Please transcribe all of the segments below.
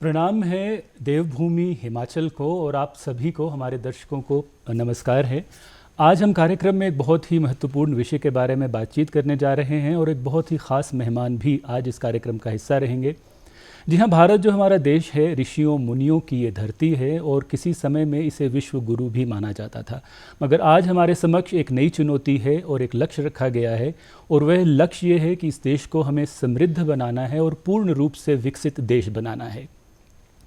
प्रणाम है देवभूमि हिमाचल को और आप सभी को, हमारे दर्शकों को नमस्कार है। आज हम कार्यक्रम में एक बहुत ही महत्वपूर्ण विषय के बारे में बातचीत करने जा रहे हैं और एक बहुत ही ख़ास मेहमान भी आज इस कार्यक्रम का हिस्सा रहेंगे। जी हाँ, भारत जो हमारा देश है, ऋषियों मुनियों की ये धरती है और किसी समय में इसे विश्व गुरु भी माना जाता था। मगर आज हमारे समक्ष एक नई चुनौती है और एक लक्ष्य रखा गया है, और वह लक्ष्य ये है कि इस देश को हमें समृद्ध बनाना है और पूर्ण रूप से विकसित देश बनाना है।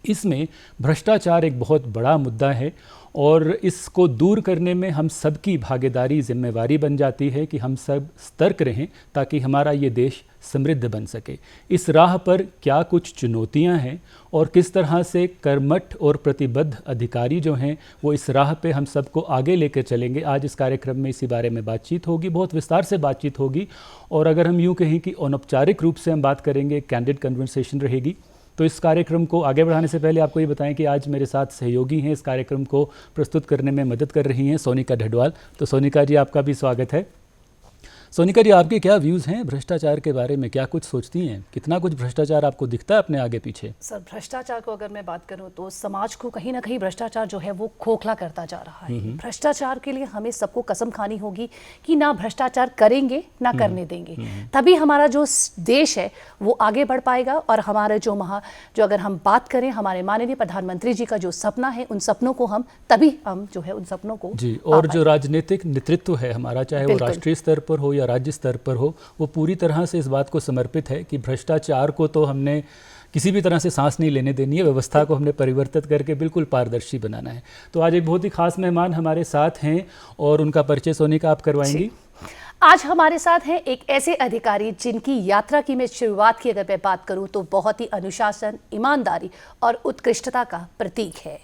इसमें भ्रष्टाचार एक बहुत बड़ा मुद्दा है और इसको दूर करने में हम सबकी भागीदारी जिम्मेवारी बन जाती है कि हम सब सतर्क रहें ताकि हमारा ये देश समृद्ध बन सके। इस राह पर क्या कुछ चुनौतियां हैं और किस तरह से कर्मठ और प्रतिबद्ध अधिकारी जो हैं वो इस राह पे हम सबको आगे लेकर चलेंगे, आज इस कार्यक्रम में इसी बारे में बातचीत होगी, बहुत विस्तार से बातचीत होगी। और अगर हम यूँ कहें कि अनौपचारिक रूप से हम बात करेंगे, कैंडिड कन्वर्सेशन रहेगी। तो इस कार्यक्रम को आगे बढ़ाने से पहले आपको ये बताएं कि आज मेरे साथ सहयोगी हैं, इस कार्यक्रम को प्रस्तुत करने में मदद कर रही हैं सोनिका ढडवाल। तो सोनिका जी, आपका भी स्वागत है। सोनिका जी, आपके क्या व्यूज़ हैं भ्रष्टाचार के बारे में, क्या कुछ सोचती हैं? कितना कुछ भ्रष्टाचार आपको दिखता है अपने आगे पीछे? सर, भ्रष्टाचार को अगर मैं बात करूं तो समाज को कहीं ना कहीं भ्रष्टाचार जो है वो खोखला करता जा रहा है। भ्रष्टाचार के लिए हमें सबको कसम खानी होगी कि ना भ्रष्टाचार करेंगे ना करने देंगे, तभी हमारा जो देश है वो आगे बढ़ पाएगा। और हमारे जो अगर हम बात करें हमारे माननीय प्रधानमंत्री जी का जो सपना है, उन सपनों को हम जो है उन सपनों को जी, और जो राजनीतिक नेतृत्व है हमारा, चाहे वो राष्ट्रीय स्तर पर हो या राज्य स्तर पर हो, वो पूरी तरह से इस बात को समर्पित है कि भ्रष्टाचार को तो हमने किसी भी तरह से सांस नहीं लेने देनी है, व्यवस्था को हमने परिवर्तित करके बिल्कुल पारदर्शी बनाना है। तो आज एक बहुत ही खास मेहमान हमारे साथ हैं और उनका परिचय सोनिका आप करवाएंगी। आज हमारे साथ हैं एक ऐसे अधिकारी जिनकी यात्रा की मैं शुरुआत की अगर मैं बात करूं तो बहुत ही अनुशासन, ईमानदारी और उत्कृष्टता का प्रतीक है।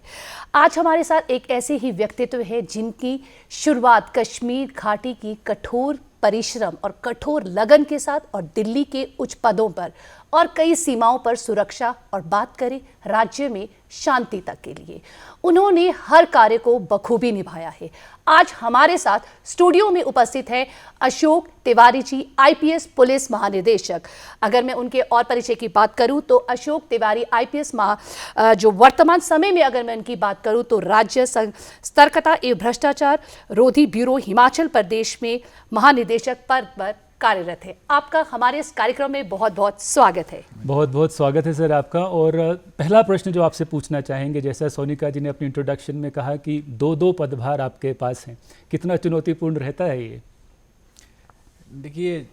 आज हमारे साथ एक ऐसे ही व्यक्तित्व है जिनकी शुरुआत कश्मीर घाटी की कठोर परिश्रम और कठोर लगन के साथ और दिल्ली के उच्च पदों पर और कई सीमाओं पर सुरक्षा और बात करें राज्य में शांति तक के लिए उन्होंने हर कार्य को बखूबी निभाया है। आज हमारे साथ स्टूडियो में उपस्थित है अशोक तिवारी जी, आईपीएस पुलिस महानिदेशक। अगर मैं उनके और परिचय की बात करूं तो अशोक तिवारी आईपीएस जो वर्तमान समय में अगर मैं उनकी बात करूं तो राज्य सतर्कता एवं भ्रष्टाचार रोधी ब्यूरो हिमाचल प्रदेश में महानिदेशक पद पर कार्यरत है। आपका हमारे इस कार्यक्रम में बहुत बहुत स्वागत है। बहुत बहुत स्वागत है सर आपका। और पहला प्रश्न जो आपसे पूछना चाहेंगे, जैसा सोनिका जी ने अपनी इंट्रोडक्शन में कहा कि दो पदभार आपके पास हैं, कितना चुनौतीपूर्ण रहता है ये? देखिए,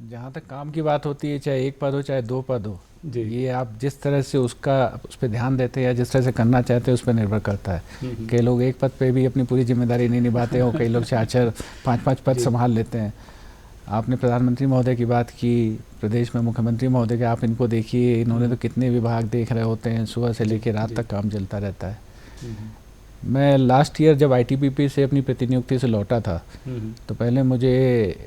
जहाँ तक काम की बात होती है, चाहे एक पद हो चाहे दो पद हो जी, ये आप जिस तरह से उस पर ध्यान देते हैं या जिस तरह से करना चाहते हैं उस पर निर्भर करता है। कई लोग एक पद पे भी अपनी पूरी जिम्मेदारी नहीं निभाते हैं और कई लोग 4-4, 5-5 पद संभाल लेते हैं। आपने प्रधानमंत्री महोदय की बात की, प्रदेश में मुख्यमंत्री महोदय के, आप इनको देखिए, इन्होंने तो कितने विभाग देख रहे होते हैं, सुबह से लेकर रात तक काम चलता रहता है। मैं लास्ट ईयर जब आईटीबीपी से अपनी प्रतिनियुक्ति से लौटा था तो पहले मुझे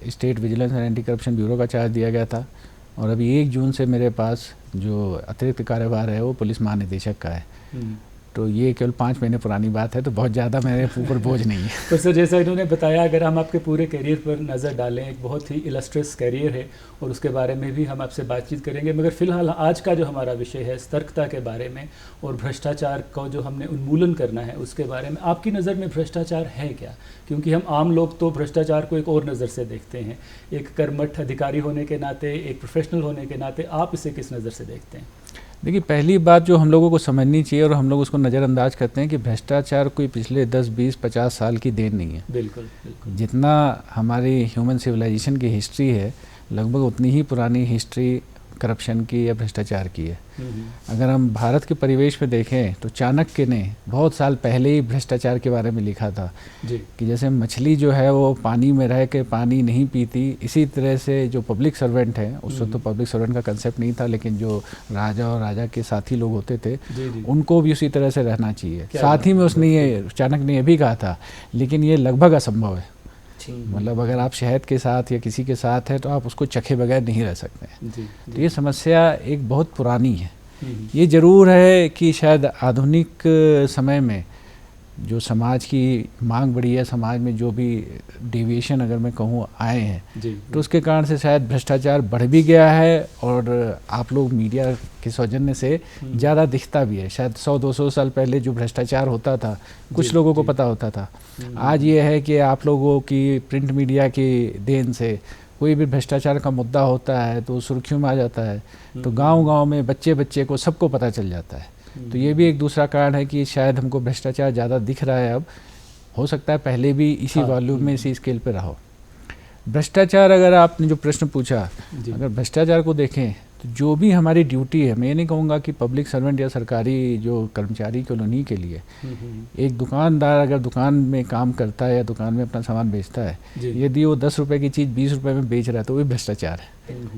state vigilance and anti corruption bureau का चार्ज दिया गया था और अभी 1 जून से मेरे पास जो अतिरिक्त कार्यभार है वो पुलिस महानिदेशक का है। तो ये केवल 5 महीने पुरानी बात है, तो बहुत ज़्यादा मेरे ऊपर बोझ नहीं है। तो सर, जैसा इन्होंने बताया, अगर हम आपके पूरे करियर पर नज़र डालें, एक बहुत ही इलस्ट्रियस करियर है और उसके बारे में भी हम आपसे बातचीत करेंगे। मगर फिलहाल आज का जो हमारा विषय है सतर्कता के बारे में और भ्रष्टाचार को जो हमने उन्मूलन करना है उसके बारे में। आपकी नज़र में भ्रष्टाचार है क्या? क्योंकि हम आम लोग तो भ्रष्टाचार को एक और नज़र से देखते हैं। एक कर्मठ अधिकारी होने के नाते, एक प्रोफेशनल होने के नाते आप इसे किस नज़र से देखते हैं? देखिए, पहली बात जो हम लोगों को समझनी चाहिए और हम लोग उसको नज़रअंदाज करते हैं कि भ्रष्टाचार कोई पिछले 10, 20, 50 साल की देन नहीं है। बिल्कुल बिल्कुल। जितना हमारी ह्यूमन सिविलाइजेशन की हिस्ट्री है, लगभग उतनी ही पुरानी हिस्ट्री करप्शन की या भ्रष्टाचार की है। अगर हम भारत के परिवेश में देखें तो चाणक्य ने बहुत साल पहले ही भ्रष्टाचार के बारे में लिखा था जी, कि जैसे मछली जो है वो पानी में रह के पानी नहीं पीती, इसी तरह से जो पब्लिक सर्वेंट है, उस वक्त तो पब्लिक सर्वेंट का कंसेप्ट नहीं था, लेकिन जो राजा और राजा के साथी लोग होते थे उनको भी उसी तरह से रहना चाहिए। साथ ही में उसने चाणक्य ने यह भी कहा था, लेकिन ये लगभग असंभव है। मतलब अगर आप शहद के साथ या किसी के साथ है तो आप उसको चखे बगैर नहीं रह सकते हैं। तो ये समस्या एक बहुत पुरानी है। ये ज़रूर है कि शायद आधुनिक समय में जो समाज की मांग बढ़ी है, समाज में जो भी डेविएशन अगर मैं कहूँ आए हैं जी, तो उसके कारण से शायद भ्रष्टाचार बढ़ भी गया है और आप लोग मीडिया के सौजन्य से ज़्यादा दिखता भी है। शायद 100-200 साल पहले जो भ्रष्टाचार होता था कुछ लोगों को पता होता था, आज ये है कि आप लोगों की प्रिंट मीडिया की देन से कोई भी भ्रष्टाचार का मुद्दा होता है तो सुर्खियों में आ जाता है, तो गांव-गांव में बच्चे को सबको पता चल जाता है। तो ये भी एक दूसरा कारण है कि शायद हमको भ्रष्टाचार ज़्यादा दिख रहा है अब, हो सकता है पहले भी इसी वॉल्यूम में इसी स्केल पे रहा हो। भ्रष्टाचार, अगर आपने जो प्रश्न पूछा, अगर भ्रष्टाचार को देखें तो जो भी हमारी ड्यूटी है, मैं नहीं कहूँगा कि पब्लिक सर्वेंट या सरकारी जो कर्मचारी कॉलोनी के लिए, एक दुकानदार अगर दुकान में काम करता है या दुकान में अपना सामान बेचता है, यदि वो 10 रुपये की चीज़ 20 रुपये में बेच रहा है तो वो भ्रष्टाचार है।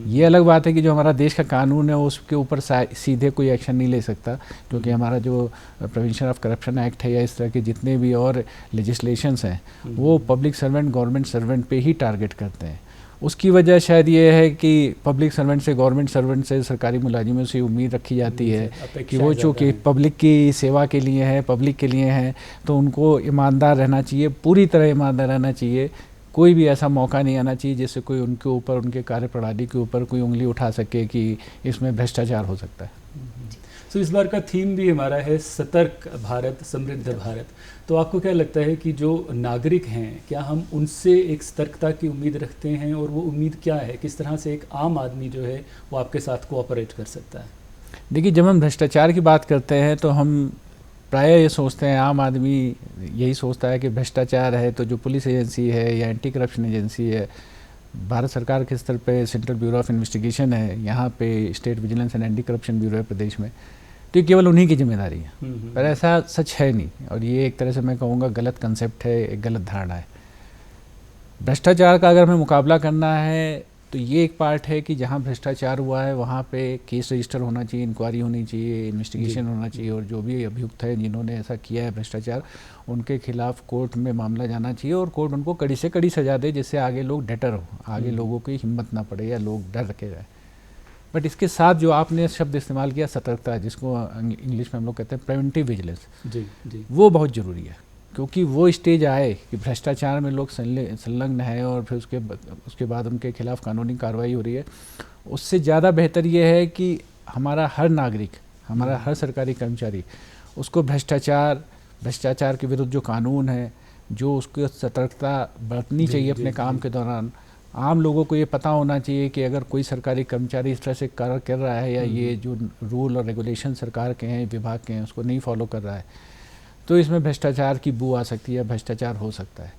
ये अलग बात है कि जो हमारा देश का कानून है उसके ऊपर सीधे कोई एक्शन नहीं ले सकता, क्योंकि हमारा जो प्रिवेंशन ऑफ करप्शन एक्ट है या इस तरह के जितने भी और लेजिस्लेशंस हैं वो पब्लिक सर्वेंट गवर्नमेंट सर्वेंट पे ही टारगेट करते हैं। उसकी वजह शायद ये है कि पब्लिक सर्वेंट से, गवर्नमेंट सर्वेंट से, सरकारी मुलाजिमों से उम्मीद रखी जाती है कि वो चूँकि पब्लिक की सेवा के लिए है, पब्लिक के लिए हैं, तो उनको ईमानदार रहना चाहिए, पूरी तरह ईमानदार रहना चाहिए। कोई भी ऐसा मौका नहीं आना चाहिए जिससे कोई उनके ऊपर, उनके कार्यप्रणाली के ऊपर कोई उंगली उठा सके कि इसमें भ्रष्टाचार हो सकता है। तो इस बार का थीम भी हमारा है सतर्क भारत समृद्ध भारत। तो आपको क्या लगता है कि जो नागरिक हैं, क्या हम उनसे एक सतर्कता की उम्मीद रखते हैं, और वो उम्मीद क्या है, किस तरह से एक आम आदमी जो है वो आपके साथ कोऑपरेट कर सकता है? देखिए, जब हम भ्रष्टाचार की बात करते हैं तो हम प्रायः ये सोचते हैं, आम आदमी यही सोचता है कि भ्रष्टाचार है तो जो पुलिस एजेंसी है या एंटी करप्शन एजेंसी है, भारत सरकार के स्तर पे सेंट्रल ब्यूरो ऑफ इन्वेस्टिगेशन है, यहाँ पे state vigilance and anti corruption bureau है प्रदेश में, तो ये केवल उन्हीं की जिम्मेदारी है। पर ऐसा सच है नहीं, और ये एक तरह से मैं कहूँगा गलत कंसेप्ट है, एक गलत धारणा है। भ्रष्टाचार का अगर हमें मुकाबला करना है तो ये एक पार्ट है कि जहाँ भ्रष्टाचार हुआ है वहाँ पे केस रजिस्टर होना चाहिए, इंक्वायरी होनी चाहिए, इन्वेस्टिगेशन होना चाहिए, और जो भी अभियुक्त है जिन्होंने ऐसा किया है भ्रष्टाचार, उनके खिलाफ कोर्ट में मामला जाना चाहिए और कोर्ट उनको कड़ी से कड़ी सजा दे, जिससे आगे लोग डटर हो, आगे लोगों की हिम्मत ना पड़े या लोग डर के जाए। बट इसके साथ जो आपने शब्द इस्तेमाल किया सतर्कता, जिसको इंग्लिश में हम लोग कहते हैं प्रिवेंटिव विजिलेंस, वो बहुत ज़रूरी है, क्योंकि वो स्टेज आए कि भ्रष्टाचार में लोग संलग्न है और फिर उसके बाद उनके खिलाफ कानूनी कार्रवाई हो रही है। उससे ज़्यादा बेहतर ये है कि हमारा हर नागरिक, हमारा हर सरकारी कर्मचारी उसको भ्रष्टाचार के विरुद्ध जो कानून है, जो उसको सतर्कता बरतनी चाहिए अपने काम के दौरान। आम लोगों को ये पता होना चाहिए कि अगर कोई सरकारी कर्मचारी इस तरह से कार्य कर रहा है या ये जो रूल और रेगुलेशन सरकार के हैं, विभाग के हैं, उसको नहीं फॉलो कर रहा है, तो इसमें भ्रष्टाचार की बू आ सकती है, भ्रष्टाचार हो सकता है।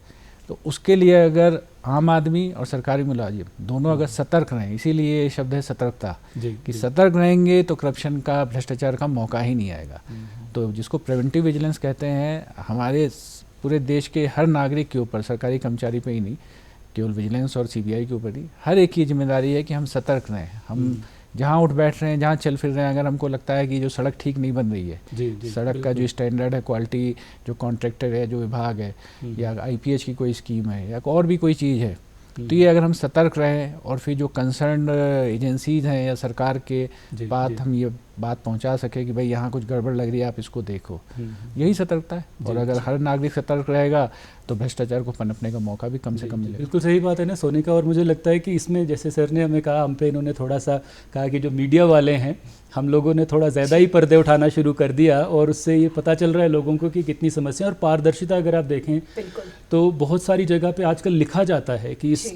तो उसके लिए अगर आम आदमी और सरकारी मुलाजिम दोनों अगर सतर्क रहें, इसीलिए ये शब्द है सतर्कता, कि सतर्क रहेंगे तो करप्शन का, भ्रष्टाचार का मौका ही नहीं आएगा। तो जिसको प्रिवेंटिव विजिलेंस कहते हैं, हमारे पूरे देश के हर नागरिक के ऊपर, सरकारी कर्मचारी पे ही नहीं, केवल विजिलेंस और सीबीआई के ऊपर ही, हर एक की जिम्मेदारी है कि हम सतर्क रहें। हम जहाँ उठ बैठ रहे हैं, जहाँ चल फिर रहे हैं, अगर हमको लगता है कि जो सड़क ठीक नहीं बन रही है, सड़क का जो स्टैंडर्ड है, क्वालिटी, जो कॉन्ट्रैक्टर है, जो विभाग है, या आईपीएच की कोई स्कीम है या और भी कोई चीज़ है, तो ये अगर हम सतर्क रहें और फिर जो कंसर्न एजेंसीज हैं या सरकार के बात हम ये बात पहुंचा सके कि भाई यहाँ कुछ गड़बड़ लग रही है, आप इसको देखो, यही सतर्कता है। और अगर हर नागरिक सतर्क रहेगा तो भ्रष्टाचार को पनपने का मौका भी कम से कम मिलेगा। बिल्कुल सही बात है ना सोनिका। और मुझे लगता है कि इसमें जैसे सर ने हमें कहा, हम पे इन्होंने थोड़ा सा कहा कि जो मीडिया वाले हैं, हम लोगों ने थोड़ा ज़्यादा ही पर्दे उठाना शुरू कर दिया, और उससे ये पता चल रहा है लोगों को कि कितनी समस्या और पारदर्शिता अगर आप देखें तो बहुत सारी जगह पे आजकल लिखा जाता है कि इस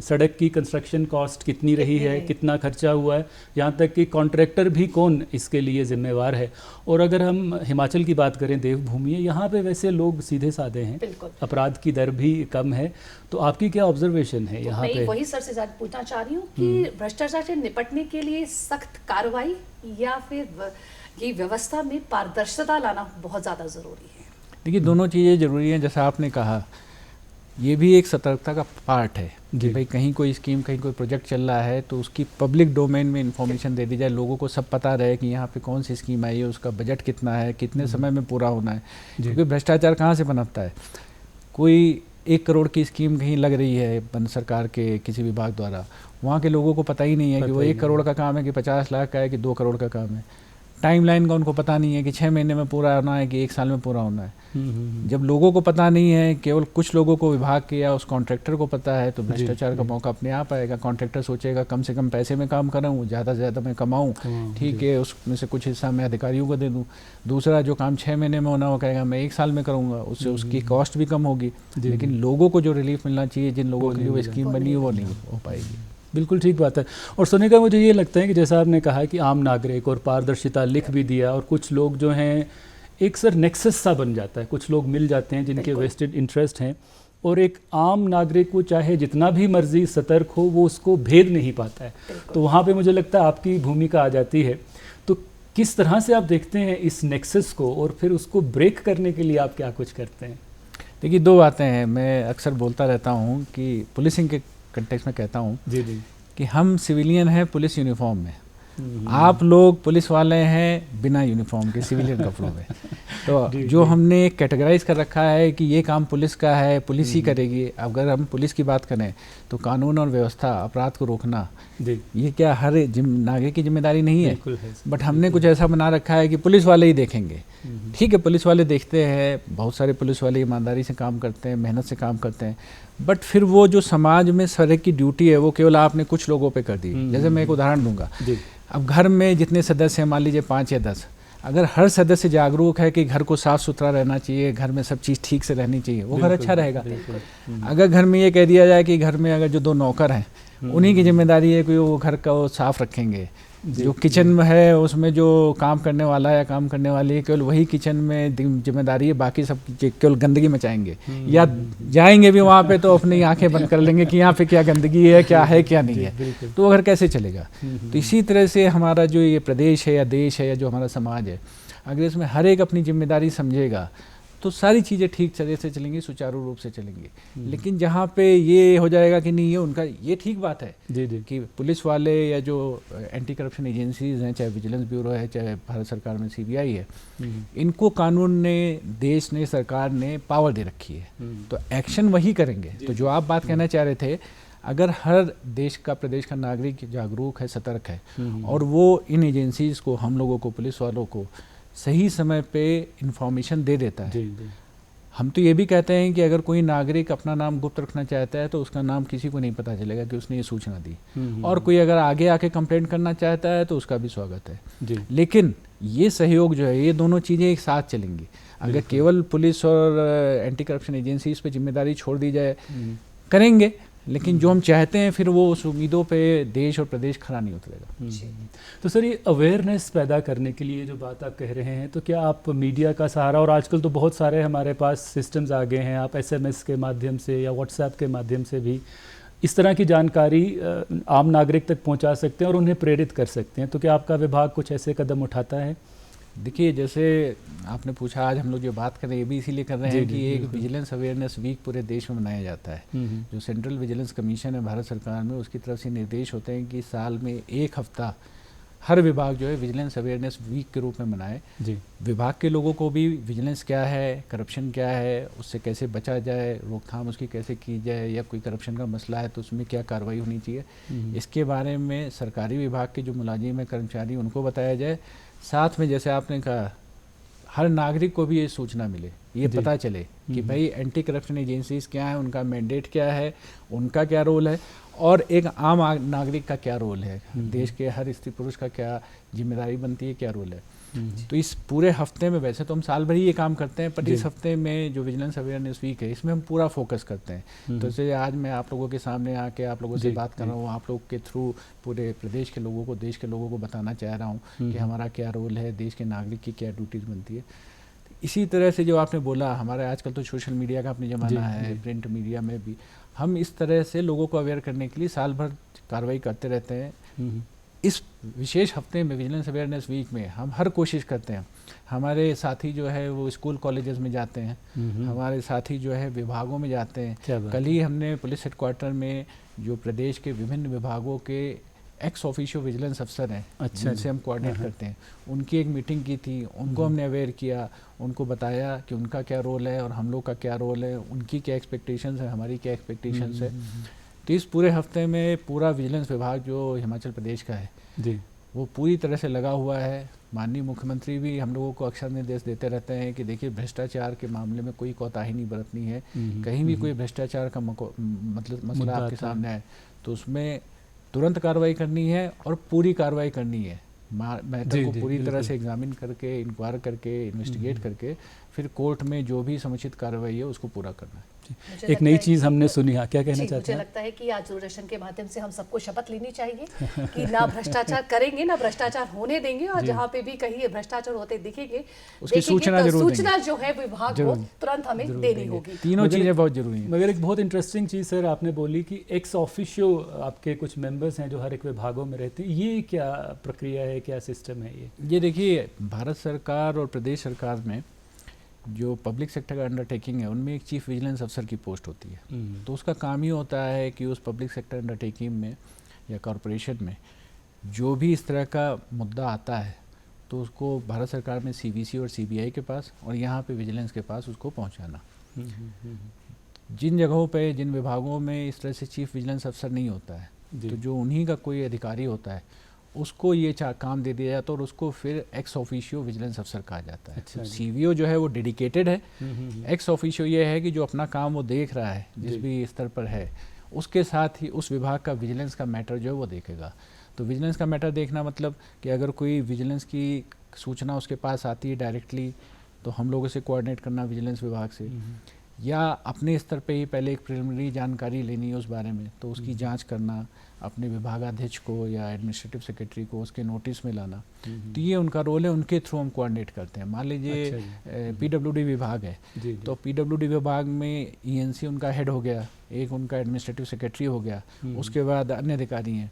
सड़क की कंस्ट्रक्शन कॉस्ट कितनी रही है, कितना खर्चा हुआ है, यहाँ तक कि कॉन्ट्रैक्टर भी कौन इसके लिए जिम्मेवार है। और अगर हम हिमाचल की बात करें, देवभूमि है, यहाँ पे वैसे लोग सीधे साधे हैं, अपराध की दर भी कम है। तो आपकी क्या ऑब्जर्वेशन है यहाँ पे? वही सर से पूछना चाह रही हूँ कि भ्रष्टाचार से निपटने के लिए सख्त कार्रवाई या फिर ये व्यवस्था में पारदर्शिता लाना बहुत ज़्यादा ज़रूरी है? देखिए, दोनों चीज़ें ज़रूरी हैं। जैसा आपने कहा, ये भी एक सतर्कता का पार्ट है कि भाई कहीं कोई स्कीम, कहीं कोई प्रोजेक्ट चल रहा है तो उसकी पब्लिक डोमेन में इंफॉर्मेशन दे दी जाए, लोगों को सब पता रहे कि यहाँ पे कौन सी स्कीम आई है, उसका बजट कितना है, कितने समय में पूरा होना है। क्योंकि भ्रष्टाचार कहाँ से पनपता है? कोई 1 करोड़ की स्कीम कहीं लग रही है बंद सरकार के किसी विभाग द्वारा, वहाँ के लोगों को पता ही नहीं है कि वो 1 करोड़ का काम है कि 50 लाख का है कि 2 करोड़ का काम है। टाइमलाइन का उनको पता नहीं है कि 6 महीने में पूरा होना है कि 1 साल में पूरा होना है। जब लोगों को पता नहीं है, केवल कुछ लोगों को, विभाग के या उस कॉन्ट्रैक्टर को पता है, तो भ्रष्टाचार का मौका अपने आप आएगा। कॉन्ट्रैक्टर सोचेगा कम से कम पैसे में काम कर रहा हूँ, ज़्यादा से ज़्यादा मैं कमाऊँ, ठीक है, उसमें से कुछ हिस्सा मैं अधिकारियों को दे दूँ। दूसरा, जो काम 6 महीने में होना, वो कहेगा मैं 1 साल में करूँगा, उससे उसकी कॉस्ट भी कम होगी। लेकिन लोगों को जो रिलीफ मिलना चाहिए, जिन लोगों के लिए वो स्कीम बनी है, वो नहीं हो पाएगी। बिल्कुल ठीक बात है। और सुनिएगा, मुझे ये लगता है कि जैसा आपने कहा कि आम नागरिक और पारदर्शिता लिख भी दिया, और कुछ लोग जो हैं एक सर नेक्सस सा बन जाता है, कुछ लोग मिल जाते हैं जिनके वेस्टेड इंटरेस्ट हैं, और एक आम नागरिक को चाहे जितना भी मर्जी सतर्क हो, वो उसको भेद नहीं पाता है। तो वहाँ पे मुझे लगता है आपकी भूमिका आ जाती है। तो किस तरह से आप देखते हैं इस नेक्सस को, और फिर उसको ब्रेक करने के लिए आप क्या कुछ करते हैं? देखिए, 2 बातें हैं। मैं अक्सर बोलता रहता हूँ कि पुलिसिंग के कंटेक्स्ट में कहता हूँ जी कि हम सिविलियन हैं पुलिस यूनिफॉर्म में, आप लोग पुलिस वाले हैं बिना यूनिफॉर्म के, सिविलियन कपड़ों में। तो जो हमने कैटेगराइज कर रखा है कि ये काम पुलिस का है, पुलिस ही करेगी। अगर हम पुलिस की बात करें तो कानून और व्यवस्था, अपराध को रोकना, ये क्या हर नागरिक की जिम्मेदारी नहीं है? बट हमने कुछ ऐसा बना रखा है कि पुलिस वाले ही देखेंगे। ठीक है, पुलिस वाले देखते हैं, बहुत सारे पुलिस वाले ईमानदारी से काम करते हैं, मेहनत से काम करते हैं, बट फिर वो जो समाज में सर की ड्यूटी है, वो केवल आपने कुछ लोगों पे कर दी। जैसे मैं एक उदाहरण दूंगा। अब घर में जितने सदस्य हैं, मान लीजिए 5 या 10, अगर हर सदस्य जागरूक है कि घर को साफ सुथरा रहना चाहिए, घर में सब चीज़ ठीक से रहनी चाहिए, वो घर अच्छा रहेगा। अगर घर में ये कह दिया जाए कि घर में अगर जो 2 नौकर हैं, उन्हीं की जिम्मेदारी है कि वो घर का वो साफ रखेंगे, जो किचन में है उसमें जो काम करने वाला या काम करने वाली है, केवल वही किचन में जिम्मेदारी है, बाकी सब केवल गंदगी मचाएंगे, या जाएंगे भी वहाँ पे तो अपनी आंखें बंद कर लेंगे कि यहाँ पे क्या गंदगी है, क्या है, क्या नहीं है, तो वो घर कैसे चलेगा? तो इसी तरह से हमारा जो ये प्रदेश है या देश है या जो हमारा समाज है, अगर इसमें हर एक अपनी जिम्मेदारी समझेगा तो सारी चीज़ें ठीक तरह से चलेंगी, सुचारू रूप से चलेंगी। लेकिन जहाँ पे ये हो जाएगा कि नहीं, ये उनका, ये ठीक बात है कि पुलिस वाले या जो एंटी करप्शन एजेंसीज हैं, चाहे विजिलेंस ब्यूरो है, चाहे भारत सरकार में CBI है, इनको कानून ने, देश ने, सरकार ने पावर दे रखी है, तो एक्शन वही करेंगे। तो जो आप बात कहना चाह रहे थे, अगर हर देश का, प्रदेश का नागरिक जागरूक है, सतर्क है, और वो इन एजेंसीज को, हम लोगों को, पुलिस वालों को सही समय पे इंफॉर्मेशन दे देता है। हम तो ये भी कहते हैं कि अगर कोई नागरिक अपना नाम गुप्त रखना चाहता है तो उसका नाम किसी को नहीं पता चलेगा कि उसने ये सूचना दी, और कोई अगर आगे आके कंप्लेंट करना चाहता है तो उसका भी स्वागत है। लेकिन ये सहयोग जो है, ये दोनों चीज़ें एक साथ चलेंगी। अगर केवल पुलिस और एंटी करप्शन एजेंसीज पे जिम्मेदारी छोड़ दी जाए, करेंगे, लेकिन जो हम चाहते हैं फिर वो उस उम्मीदों पे देश और प्रदेश खरा नहीं उतरेगा। तो सर, ये अवेयरनेस पैदा करने के लिए जो बात आप कह रहे हैं, तो क्या आप मीडिया का सहारा, और आजकल तो बहुत सारे हमारे पास सिस्टम्स आ गए हैं, आप SMS के माध्यम से या WhatsApp के माध्यम से भी इस तरह की जानकारी आम नागरिक तक पहुंचा सकते हैं और उन्हें प्रेरित कर सकते हैं, तो क्या आपका विभाग कुछ ऐसे कदम उठाता है? देखिए, जैसे आपने पूछा, आज हम लोग जो बात कर रहे हैं ये भी इसीलिए कर रहे हैं कि एक विजिलेंस अवेयरनेस वीक पूरे देश में मनाया जाता है। जो सेंट्रल विजिलेंस कमीशन है भारत सरकार में, उसकी तरफ से निर्देश होते हैं कि साल में 1 हफ्ता हर विभाग जो है विजिलेंस अवेयरनेस वीक के रूप में मनाए। विभाग के लोगों को भी विजिलेंस क्या है, करप्शन क्या है, उससे कैसे बचा जाए, रोकथाम उसकी कैसे की जाए, या कोई करप्शन का मसला है तो उसमें क्या कार्रवाई होनी चाहिए, इसके बारे में सरकारी विभाग के जो मुलाजिम है, कर्मचारी, उनको बताया जाए। साथ में जैसे आपने कहा, हर नागरिक को भी ये सूचना मिले, ये पता चले कि भाई एंटी करप्शन एजेंसीज क्या है, उनका मैंडेट क्या है, उनका क्या रोल है, और एक आम नागरिक का क्या रोल है, देश के हर स्त्री पुरुष का क्या जिम्मेदारी बनती है, क्या रोल है। तो इस पूरे हफ्ते में, वैसे तो हम साल भर ही ये काम करते हैं, पर इस हफ्ते में जो विजिलेंस अवेयरनेस वीक है, इसमें हम पूरा फोकस करते हैं। तो जैसे आज मैं आप लोगों के सामने आके आप लोगों से बात कर रहा हूँ, आप लोग के थ्रू पूरे प्रदेश के लोगों को, देश के लोगों को बताना चाह रहा हूँ कि हमारा क्या रोल है, देश के नागरिक की क्या ड्यूटीज़ बनती है। इसी तरह से जो आपने बोला, हमारे आजकल तो सोशल मीडिया का अपनी ज़माना है, प्रिंट मीडिया में भी हम इस तरह से लोगों को अवेयर करने के लिए साल भर कार्रवाई करते रहते हैं। इस विशेष हफ्ते में, विजिलेंस अवेयरनेस वीक में, हम हर कोशिश करते हैं। हमारे साथी जो है वो स्कूल कॉलेजेस में जाते हैं, हमारे साथी जो है विभागों में जाते हैं। कल ही हमने पुलिस हेडक्वार्टर में जो प्रदेश के विभिन्न विभागों के एक्स ऑफिशियो विजिलेंस अफसर हैं, जिनसे हम कोऑर्डिनेट करते हैं, उनकी एक मीटिंग की थी। उनको हमने अवेयर किया, उनको बताया कि उनका क्या रोल है और हम लोग का क्या रोल है, उनकी क्या एक्सपेक्टेशंस है, हमारी क्या एक्सपेक्टेशंस है। तो इस पूरे हफ्ते में पूरा विजिलेंस विभाग जो हिमाचल प्रदेश का है वो पूरी तरह से लगा हुआ है। माननीय मुख्यमंत्री भी हम लोगों को अक्सर निर्देश देते रहते हैं कि देखिए भ्रष्टाचार के मामले में कोई कोताही नहीं बरतनी है। कहीं भी कोई भ्रष्टाचार का मतलब मसला आपके सामने आए तो उसमें तुरंत कार्रवाई करनी है और पूरी कार्रवाई करनी है। मैटर को पूरी तरह से एग्जामिन करके, इंक्वायर करके, इन्वेस्टिगेट करके फिर कोर्ट में जो भी समुचित कार्रवाई है उसको पूरा करना है। एक नई चीज़ हमने सुनी, क्या कहना चाहते हैं? मुझे लगता है कि आज दूरदर्शन के माध्यम से हम सबको शपथ लेनी चाहिए कि ना भ्रष्टाचार करेंगे, ना भ्रष्टाचार होने देंगे, और जहाँ पे भी कहीं भ्रष्टाचार होते दिखेंगे उसकी सूचना जो है विभाग को तुरंत हमें देनी होगी। तीनों चीज़ें बहुत जरूरी हैं। मगर एक बहुत इंटरेस्टिंग चीज़ सर आपने बोली कि एक्स ऑफिशियो आपके कुछ मेंबर्स हैं जो हर एक विभागों में रहते हैं, ये क्या प्रक्रिया है, क्या सिस्टम है ये देखिए, भारत सरकार और प्रदेश सरकार में जो पब्लिक सेक्टर का अंडरटेकिंग है उनमें एक चीफ विजिलेंस अफसर की पोस्ट होती है। तो उसका काम ही होता है कि उस पब्लिक सेक्टर अंडरटेकिंग में या कॉरपोरेशन में जो भी इस तरह का मुद्दा आता है तो उसको भारत सरकार में सीवीसी और सीबीआई के पास और यहाँ पे विजिलेंस के पास उसको पहुँचाना। जिन जगहों पे, जिन विभागों में इस तरह से चीफ विजिलेंस अफसर नहीं होता है तो जो उन्हीं का कोई अधिकारी होता है उसको ये काम दे दिया जाता है और उसको फिर एक्स ऑफिशियो विजिलेंस अफसर कहा जाता है। तो सीवीओ जो है वो डेडिकेटेड है। एक्स ऑफिशियो ये है कि जो अपना काम वो देख रहा है जिस भी स्तर पर है, उसके साथ ही उस विभाग का विजिलेंस का मैटर जो है वो देखेगा। तो विजिलेंस का मैटर देखना मतलब कि अगर कोई विजिलेंस की सूचना उसके पास आती है डायरेक्टली तो हम लोगों से कोऑर्डिनेट करना विजिलेंस विभाग से, या अपने स्तर पे ही पहले एक प्रिलिमिनरी जानकारी लेनी है उस बारे में तो उसकी जांच करना, अपने विभागाध्यक्ष को या एडमिनिस्ट्रेटिव सेक्रेटरी को उसके नोटिस में लाना। तो ये उनका रोल है, उनके थ्रू हम कोऑर्डिनेट करते हैं। मान लीजिए पीडब्ल्यूडी विभाग है तो पीडब्ल्यूडी विभाग में ईएनसी उनका हेड हो गया, एक उनका एडमिनिस्ट्रेटिव सेक्रेटरी हो गया, उसके बाद अन्य अधिकारी हैं।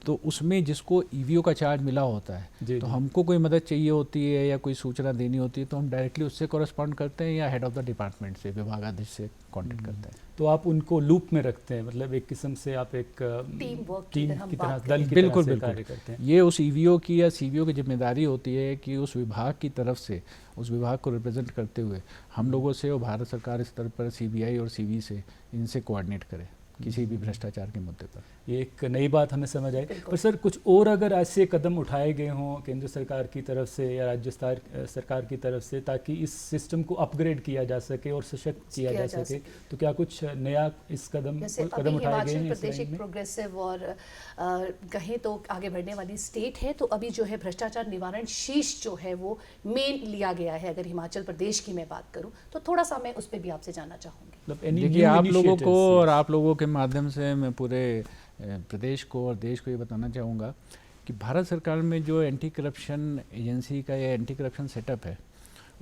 तो उसमें जिसको ईवीओ का चार्ज मिला होता है तो हमको कोई मदद चाहिए होती है या कोई सूचना देनी होती है तो हम डायरेक्टली उससे कॉरेस्पॉन्ड करते हैं या हेड ऑफ द डिपार्टमेंट से, विभागाध्यक्ष से कांटेक्ट करते हैं। तो आप उनको लूप में रखते हैं, मतलब एक किस्म से आप एक टीम की तरह, दल की बिल्कुल तरह से कार्य करते हैं। ये उस ईवीओ की या सीवीओ की जिम्मेदारी होती है कि उस विभाग की तरफ से, उस विभाग को रिप्रेजेंट करते हुए हम लोगों से और भारत सरकार स्तर पर सीबीआई और सीवी से इनसे कोऑर्डिनेट करें किसी भी भ्रष्टाचार के मुद्दे पर। ये एक नई बात हमें समझ आई। पर सर कुछ और अगर ऐसे कदम उठाए गए हों केंद्र सरकार की तरफ से या राज्य सरकार की तरफ से ताकि इस सिस्टम को अपग्रेड किया जा सके और सशक्त किया जा सके, तो क्या कुछ नया इस कदम उठाए गए हैं? प्रदेश एक प्रोग्रेसिव और कहें तो आगे बढ़ने वाली स्टेट है, तो अभी जो है भ्रष्टाचार निवारण शीर्ष जो है वो मेन लिया गया है। अगर हिमाचल प्रदेश की मैं बात करूँ तो थोड़ा सा मैं उस पर भी आपसे जानना चाहूँगी। देखिए, आप लोगों को और आप लोगों के माध्यम से मैं पूरे प्रदेश को और देश को ये बताना चाहूँगा कि भारत सरकार में जो एंटी करप्शन एजेंसी का या एंटी करप्शन सेटअप है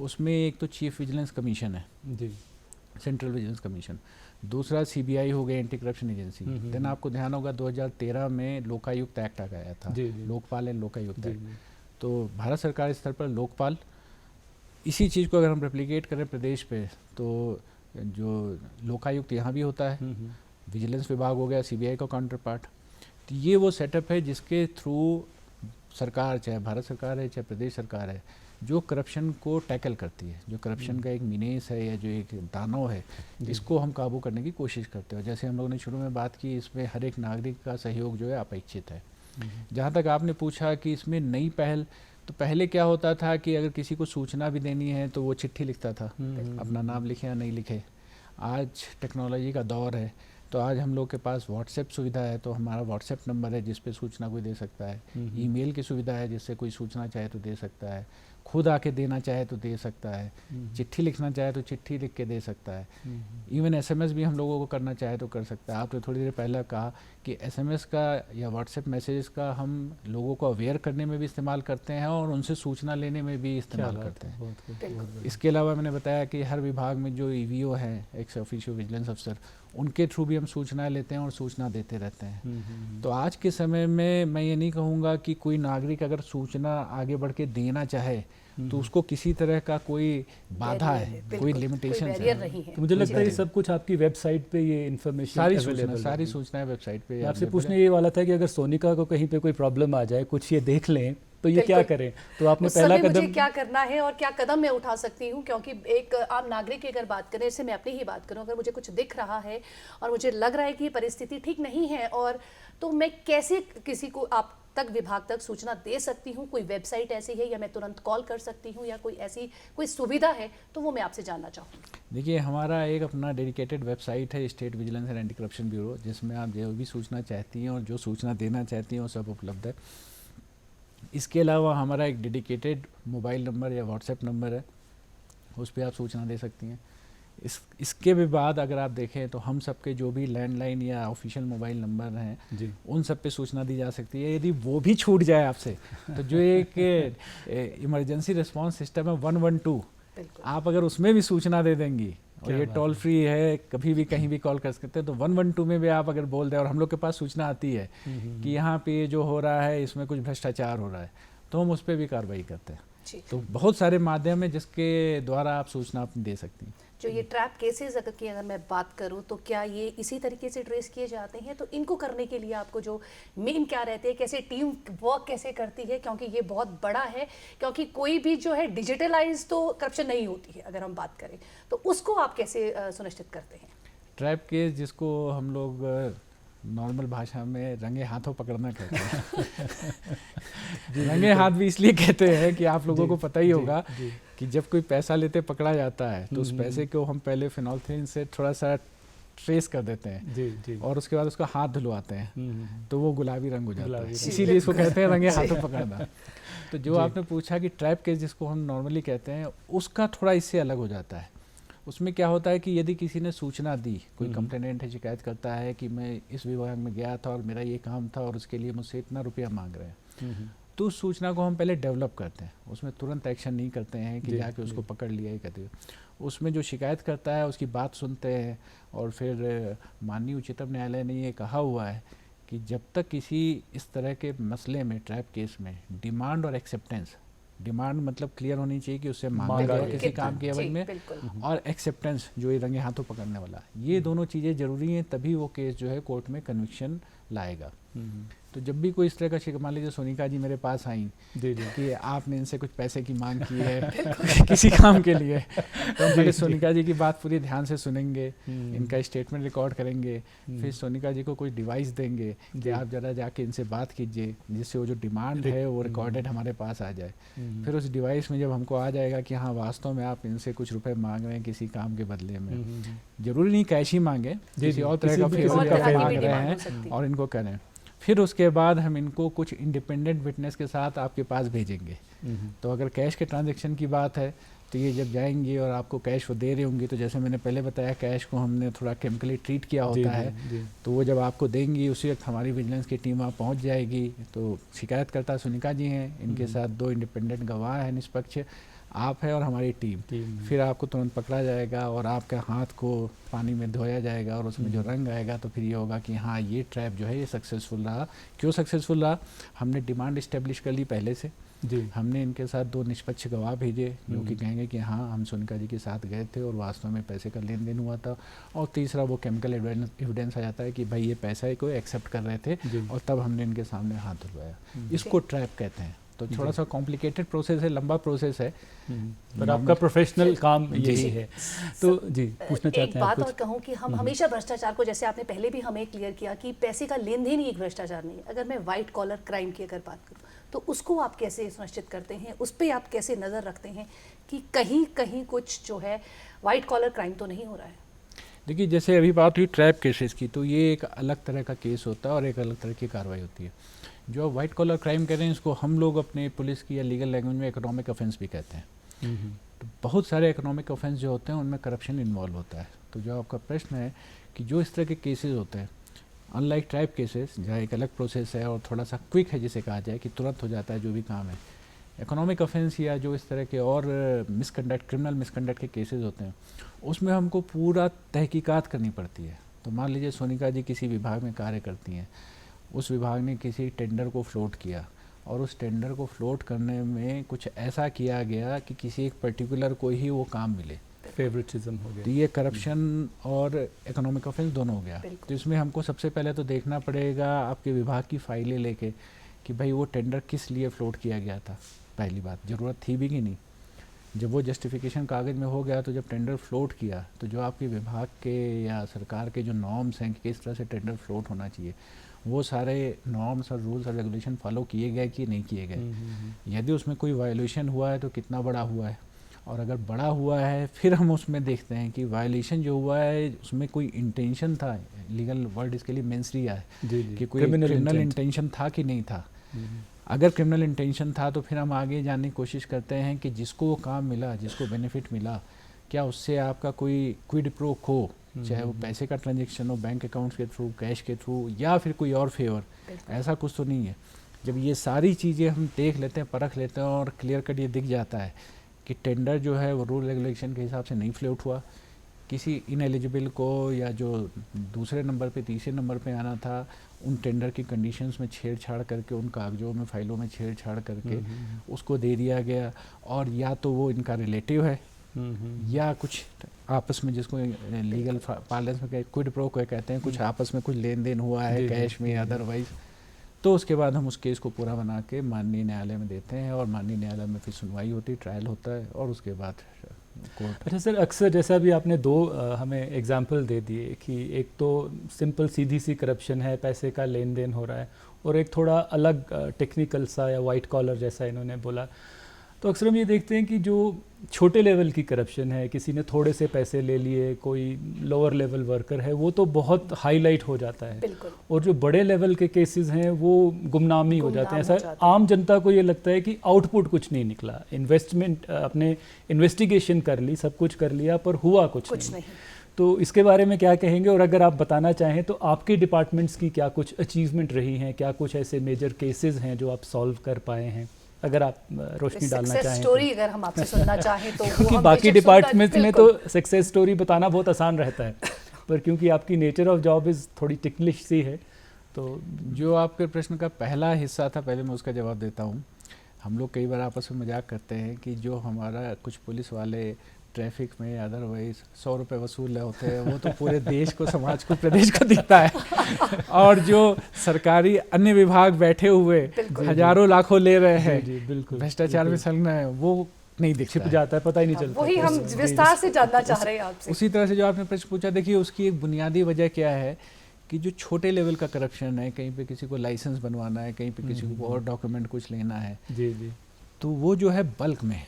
उसमें एक तो चीफ विजिलेंस कमीशन है जी, सेंट्रल विजिलेंस कमीशन, दूसरा सीबीआई हो गया एंटी करप्शन एजेंसी। देन आपको ध्यान होगा 2013 में लोकायुक्त एक्ट आ गया था, लोकपाल एंड लोकायुक्त एक्ट। तो भारत सरकार स्तर पर लोकपाल, इसी चीज़ को अगर हम रेप्लिकेट करें प्रदेश पे तो जो लोकायुक्त यहाँ भी होता है, विजिलेंस विभाग हो गया सीबीआई का काउंटर पार्ट। तो ये वो सेटअप है जिसके थ्रू सरकार, चाहे भारत सरकार है चाहे प्रदेश सरकार है, जो करप्शन को टैकल करती है, जो करप्शन का एक मीनेस है या जो एक दानव है, इसको हम काबू करने की कोशिश करते हैं। जैसे हम लोगों ने शुरू में बात की, इसमें हर एक नागरिक का सहयोग जो है अपेक्षित है। जहाँ तक आपने पूछा कि इसमें नई पहल, तो पहले क्या होता था कि अगर किसी को सूचना भी देनी है तो वो चिट्ठी लिखता था, अपना नाम लिखे या नहीं लिखे। आज टेक्नोलॉजी का दौर है तो आज हम लोग के पास व्हाट्सएप सुविधा है, तो हमारा व्हाट्सएप नंबर है जिस पे सूचना कोई दे सकता है। ईमेल की सुविधा है जिससे कोई सूचना चाहे तो दे सकता है, खुद आके देना चाहे तो दे सकता है, चिट्ठी लिखना चाहे तो चिट्ठी लिख के दे सकता है, इवन एसएमएस भी हम लोगों को करना चाहे तो कर सकता है। आपने थोड़ी देर पहले कहा कि एसएमएस का या व्हाट्सएप मैसेजेस का हम लोगों को अवेयर करने में भी इस्तेमाल करते हैं और उनसे सूचना लेने में भी इस्तेमाल करते हैं। इसके अलावा मैंने बताया कि हर विभाग में जो ईवीओ हैं, एक्स ऑफिशियो विजिलेंस अफसर, उनके थ्रू भी हम सूचनाएं लेते हैं और सूचना देते रहते हैं। तो आज के समय में मैं ये नहीं कहूँगा कि कोई नागरिक अगर सूचना आगे बढ़ के देना चाहे तो उसको किसी तरह का कोई बाधा है, कोई लिमिटेशन है। तो मुझे लगता है ये सब कुछ आपकी वेबसाइट पे ये इन्फॉर्मेशन सारी सूचनाएं वेबसाइट पे। आपसे पूछने ये वाला था कि अगर सोनिका को कहीं पे कोई प्रॉब्लम आ जाए, कुछ ये देख लें तो ये क्या करें? तो आपने पहला कदम, मुझे क्या करना है और क्या कदम मैं उठा सकती हूँ, क्योंकि एक आम नागरिक की अगर बात करें, इससे मैं अपनी ही बात करूँ, अगर मुझे कुछ दिख रहा है और मुझे लग रहा है कि परिस्थिति ठीक नहीं है और तो मैं कैसे किसी को, आप तक विभाग तक सूचना दे सकती हूँ? कोई वेबसाइट ऐसी है या मैं तुरंत कॉल कर सकती हूँ या कोई ऐसी कोई सुविधा है तो वो मैं आपसे जानना चाहूँगी। देखिए, हमारा एक अपना डेडिकेटेड वेबसाइट है state vigilance and anti corruption bureau, जिसमें आप जो भी सूचना चाहती हैं और जो सूचना देना चाहती हैं वो सब उपलब्ध है। इसके अलावा हमारा एक डेडिकेटेड मोबाइल नंबर या व्हाट्सएप नंबर है, उस पर आप सूचना दे सकती हैं। इसके भी बाद अगर आप देखें तो हम सबके जो भी लैंडलाइन या ऑफिशियल मोबाइल नंबर हैं जी, उन सब पे सूचना दी जा सकती है। यदि वो भी छूट जाए आपसे तो जो एक इमरजेंसी रिस्पांस सिस्टम है 112, आप अगर उसमें भी सूचना दे देंगी, और ये टोल फ्री है, कभी भी कहीं भी कॉल कर सकते हैं, तो 112 में भी आप अगर बोल दें और हम लोग के पास सूचना आती है कि यहाँ पे जो हो रहा है इसमें कुछ भ्रष्टाचार हो रहा है, तो हम उस पर भी कार्रवाई करते हैं। तो बहुत सारे माध्यम है जिसके द्वारा आप सूचना अपनी दे सकती हैं। जो ये ट्रैप केसेस अगर मैं बात करूं तो क्या ये इसी तरीके से ट्रेस किए जाते हैं? तो इनको करने के लिए आपको जो मेन क्या रहते हैं, कैसे टीम वर्क कैसे करती है, क्योंकि ये बहुत बड़ा है, क्योंकि कोई भी जो है डिजिटलाइज तो करप्शन नहीं होती है अगर हम बात करें, तो उसको आप कैसे सुनिश्चित करते हैं? ट्रैप केस, जिसको हम लोग नॉर्मल भाषा में रंगे हाथों पकड़ना कहते हैं। रंगे हाथ भी इसलिए कहते हैं कि आप लोगों को पता ही होगा कि जब कोई पैसा लेते पकड़ा जाता है तो उस पैसे को हम पहले फिनोल्फिन से थोड़ा सा ट्रेस कर देते हैं जी, और उसके बाद उसका हाथ धुलवाते हैं तो वो गुलाबी रंग हो जाता है, इसीलिए इसको कहते हैं रंगे हाथों पकड़ना। तो जो आपने पूछा कि ट्रैप केस जिसको हम नॉर्मली कहते हैं, उसका थोड़ा इससे अलग हो जाता है। उसमें क्या होता है कि यदि किसी ने सूचना दी, कोई कंप्लेनेंट है, शिकायत करता है कि मैं इस विभाग में गया था और मेरा ये काम था और उसके लिए मुझसे इतना रुपया मांग रहे हैं, तो उस सूचना को हम पहले डेवलप करते हैं। उसमें तुरंत एक्शन नहीं करते हैं कि जाके उसको पकड़ लिया ही कहते हैं। उसमें जो शिकायत करता है उसकी बात सुनते हैं, और फिर माननीय उच्चतम न्यायालय ने ये कहा हुआ है कि जब तक किसी इस तरह के मसले में, ट्रैप केस में, डिमांड और एक्सेप्टेंस, डिमांड मतलब क्लियर होनी चाहिए कि उससे मांगा गया किसी काम के एवज में, और एक्सेप्टेंस जो ये रंगे हाथों पकड़ने वाला, ये दोनों चीज़ें ज़रूरी हैं, तभी वो केस जो है कोर्ट में कन्विक्शन लाएगा। तो जब भी कोई इस तरह का मान लीजिए सोनिका जी मेरे पास आई कि आपने इनसे कुछ पैसे की मांग की है किसी काम के लिए, तो हम पहले सोनिका जी की बात पूरी ध्यान से सुनेंगे, इनका स्टेटमेंट रिकॉर्ड करेंगे, फिर सोनिका जी को कोई डिवाइस देंगे कि आप ज़रा जाके इनसे बात कीजिए, जिससे वो जो डिमांड है वो रिकॉर्डेड हमारे पास आ जाए। फिर उस डिवाइस में जब हमको आ जाएगा कि हाँ वास्तव में आप इनसे कुछ रुपए मांग रहे हैं किसी काम के बदले में, जरूरी नहीं कैश ही मांगे, किसी और तरह का फेवर मांग रहे हैं और इनको करें, फिर उसके बाद हम इनको कुछ इंडिपेंडेंट विटनेस के साथ आपके पास भेजेंगे। तो अगर कैश के ट्रांजैक्शन की बात है तो ये जब जाएंगे और आपको कैश वो दे रहे होंगे, तो जैसे मैंने पहले बताया कैश को हमने थोड़ा केमिकली ट्रीट किया होता है, तो वो जब आपको देंगी उसी वक्त हमारी विजिलेंस की टीम वहाँ पहुँच जाएगी। तो शिकायतकर्ता सोनिका जी हैं, इनके साथ 2 इंडिपेंडेंट गवाह हैं, निष्पक्ष आप है और हमारी टीम। फिर आपको तुरंत पकड़ा जाएगा और आपके हाथ को पानी में धोया जाएगा और उसमें जो रंग आएगा तो फिर ये होगा कि हाँ ये ट्रैप जो है ये सक्सेसफुल रहा। क्यों सक्सेसफुल रहा? हमने डिमांड इस्टेब्लिश कर ली पहले से जी। हमने इनके साथ 2 निष्पक्ष गवाह भेजे जो कि कहेंगे कि हाँ हम सोनिका जी के साथ गए थे और वास्तव में पैसे का लेन देन हुआ था। और तीसरा वो केमिकल एविडेंस आ जाता है कि भाई ये पैसा ही कोई एक्सेप्ट कर रहे थे और तब हमने इनके सामने हाथ धुलवाया। इसको ट्रैप कहते हैं। तो थोड़ा सा कॉम्प्लिकेटेड प्रोसेस है, लंबा प्रोसेस है, पर आपका प्रोफेशनल काम यही है। तो जी पूछना चाहते हैं एक बात और कहूँ कि हम हमेशा भ्रष्टाचार को, जैसे आपने पहले भी हमें क्लियर किया कि पैसे का लेन देन ही एक भ्रष्टाचार नहीं है। अगर मैं वाइट कॉलर क्राइम की अगर बात करूँ तो उसको आप कैसे सुनिश्चित करते हैं, उस पर आप कैसे नज़र रखते हैं कि कहीं कहीं कुछ जो है वाइट कॉलर क्राइम तो नहीं हो रहा है? देखिए जैसे अभी बात हुई ट्रैप केसेस की, तो ये एक अलग तरह का केस होता है और एक अलग तरह की कार्रवाई होती है। जो वाइट कॉलर क्राइम कह रहे हैं इसको हम लोग अपने पुलिस की या लीगल लैंग्वेज में इकोनॉमिक ऑफेंस भी कहते हैं। तो बहुत सारे इकोनॉमिक ऑफेंस जो होते हैं उनमें करप्शन इन्वॉल्व होता है। तो जो आपका प्रश्न है कि जो इस तरह के केसेस होते हैं, अनलाइक ट्रैप केसेस जहाँ एक अलग प्रोसेस है और थोड़ा सा क्विक है जिसे कहा जाए कि तुरंत हो जाता है जो भी काम है, इकोनॉमिक ऑफेंस या जो इस तरह के और मिसकंडक्ट, क्रिमिनल मिसकंडक्ट के केसेस होते हैं, उसमें हमको पूरा तहकीकात करनी पड़ती है। तो मान लीजिए सोनिका जी किसी विभाग में कार्य करती हैं, उस विभाग ने किसी टेंडर को फ्लोट किया और उस टेंडर को फ्लोट करने में कुछ ऐसा किया गया कि किसी एक पर्टिकुलर को ही वो काम मिले, फेवरेटिज्म हो गया। तो ये करप्शन और इकोनॉमिक ऑफेंस दोनों हो गया। तो इसमें हमको सबसे पहले तो देखना पड़ेगा आपके विभाग की फाइलें लेके कि भाई वो टेंडर किस लिए फ्लोट किया गया था। पहली बात, ज़रूरत थी भी कि नहीं। जब वो जस्टिफिकेशन कागज़ में हो गया तो जब टेंडर फ्लोट किया तो जो आपके विभाग के या सरकार के जो नॉर्म्स हैं कि किस तरह से टेंडर फ्लोट होना चाहिए वो सारे नॉर्म्स और रूल्स और रेगुलेशन फॉलो किए गए कि नहीं किए गए, यदि उसमें कोई वायोलेशन हुआ है तो कितना बड़ा हुआ है, और अगर बड़ा हुआ है फिर हम उसमें देखते हैं कि वायोलेशन जो हुआ है उसमें कोई इंटेंशन था, लीगल वर्ड इसके लिए मेंसरिया है कि कोई क्रिमिनल इंटेंशन था कि नहीं था। अगर क्रिमिनल इंटेंशन था तो फिर हम आगे जानने की कोशिश करते हैं कि जिसको वो काम मिला, जिसको बेनिफिट मिला, क्या उससे आपका कोई क्विड प्रो खो, चाहे वो पैसे का ट्रांजैक्शन हो बैंक अकाउंट्स के थ्रू, कैश के थ्रू, या फिर कोई और फेवर, ऐसा कुछ तो नहीं है। जब ये सारी चीज़ें हम देख लेते हैं, परख लेते हैं और क्लियर कट ये दिख जाता है कि टेंडर जो है वो रूल रेगुलेशन के हिसाब से नहीं फ्लोट हुआ, किसी इनएलिजिबल को या जो दूसरे नंबर पे तीसरे नंबर पे आना था उन टेंडर की कंडीशंस में छेड़छाड़ करके, उन कागजों में फाइलों में छेड़छाड़ करके उसको दे दिया गया, और या तो वो इनका रिलेटिव है या कुछ आपस में, जिसको लीगल पार्लेंस में क्विड प्रो को कहते हैं, कुछ आपस में कुछ लेन देन हुआ है कैश में अदरवाइज, तो उसके बाद हम उस केस को पूरा बना के माननीय न्यायालय में देते हैं और माननीय न्यायालय में फिर सुनवाई होती है, ट्रायल होता है और उसके बाद कोर्ट। अच्छा सर, अक्सर जैसा भी आपने दो हमें एग्जाम्पल दे दिए कि एक तो सिंपल सीधी सी करप्शन है, पैसे का लेन देन हो रहा है, और एक थोड़ा अलग टेक्निकल सा या वाइट कॉलर जैसा इन्होंने बोला, तो अक्सर हम ये देखते हैं कि जो छोटे लेवल की करप्शन है, किसी ने थोड़े से पैसे ले लिए, कोई लोअर लेवल वर्कर है, वो तो बहुत हाईलाइट हो जाता है, और जो बड़े लेवल के केसेस हैं वो गुमनामी हो जाते हैं। ऐसा आम जनता को ये लगता है कि आउटपुट कुछ नहीं निकला, इन्वेस्टमेंट आपने इन्वेस्टिगेशन कर ली, सब कुछ कर लिया, पर हुआ कुछ नहीं। तो इसके बारे में क्या कहेंगे, और अगर आप बताना चाहें तो आपके डिपार्टमेंट्स की क्या कुछ अचीवमेंट रही हैं, क्या कुछ ऐसे मेजर केसेस हैं जो आप सॉल्व कर पाए हैं, अगर आप रोशनी डालना चाहें स्टोरी अगर हम आपसे सुनना चाहें तो क्योंकि बाकी डिपार्टमेंट्स में तो सक्सेस स्टोरी बताना बहुत आसान रहता है, पर क्योंकि आपकी नेचर ऑफ जॉब इज़ थोड़ी टिकलिश सी है। तो जो आपके प्रश्न का पहला हिस्सा था, पहले मैं उसका जवाब देता हूँ। हम लोग कई बार आपस में मजाक करते हैं कि जो हमारा कुछ पुलिस वाले ट्रैफिक में अदरवाइज 100 रुपये वसूल होते हैं, वो तो पूरे देश को, समाज को, प्रदेश को दिखता है, और जो सरकारी अन्य विभाग बैठे हुए हजारों लाखों ले रहे हैं, भ्रष्टाचार में संलग्न है, वो नहीं दिख छिप जाता है, पता ही नहीं चलता। वही हम विस्तार से जानना चाह रहे हैं आपसे। उसी तरह से जो आपने प्रश्न पूछा, देखिए उसकी एक बुनियादी वजह क्या है कि जो छोटे लेवल का करप्शन है, कहीं पे किसी को लाइसेंस बनवाना है, कहीं पे किसी को और डॉक्यूमेंट कुछ लेना है, जी जी, तो वो जो है बल्क में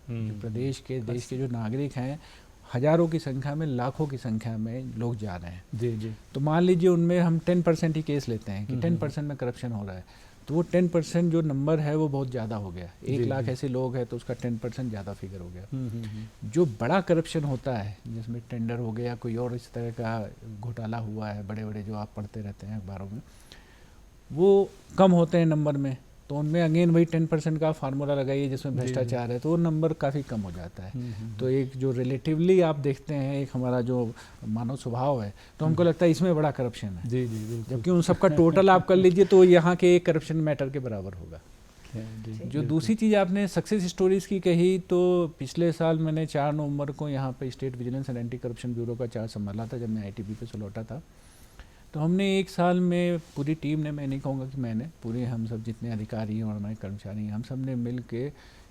जो प्रदेश के, देश के जो नागरिक हैं, हजारों की संख्या में, लाखों की संख्या में लोग जा रहे हैं, जी जी, तो मान लीजिए उनमें हम 10% ही केस लेते हैं कि 10% में करप्शन हो रहा है, तो वो 10% जो नंबर है वो बहुत ज़्यादा हो गया। 1 लाख ऐसे लोग हैं तो उसका 10% ज़्यादा फिगर हो गया। जो बड़ा करप्शन होता है, जिसमें टेंडर हो गया, कोई और इस तरह का घोटाला हुआ है, बड़े बड़े जो आप पढ़ते रहते हैं अखबारों में, वो कम होते हैं नंबर में, तो उनमें अगेन वही 10% का फार्मूला लगाइए जिसमें भ्रष्टाचार है, तो वो नंबर काफ़ी कम हो जाता है। तो एक जो रिलेटिवली आप देखते हैं, एक हमारा जो मानव स्वभाव है, तो हमको लगता है इसमें बड़ा करप्शन है, जी जी, जबकि उन सबका टोटल आप कर लीजिए तो यहाँ के एक करप्शन मैटर के बराबर होगा। जो दूसरी चीज़ आपने सक्सेस स्टोरीज़ की कही, तो पिछले साल मैंने 4 नवंबर को यहाँ पे state vigilance and anti corruption bureau का चार्ज संभाला था, जब मैं ITB पे से लौटा था। तो हमने 1 साल में पूरी टीम ने, मैं नहीं कहूँगा कि मैंने, पूरे हम सब जितने अधिकारी हैं और हमारे कर्मचारी हैं, हम सब ने मिल के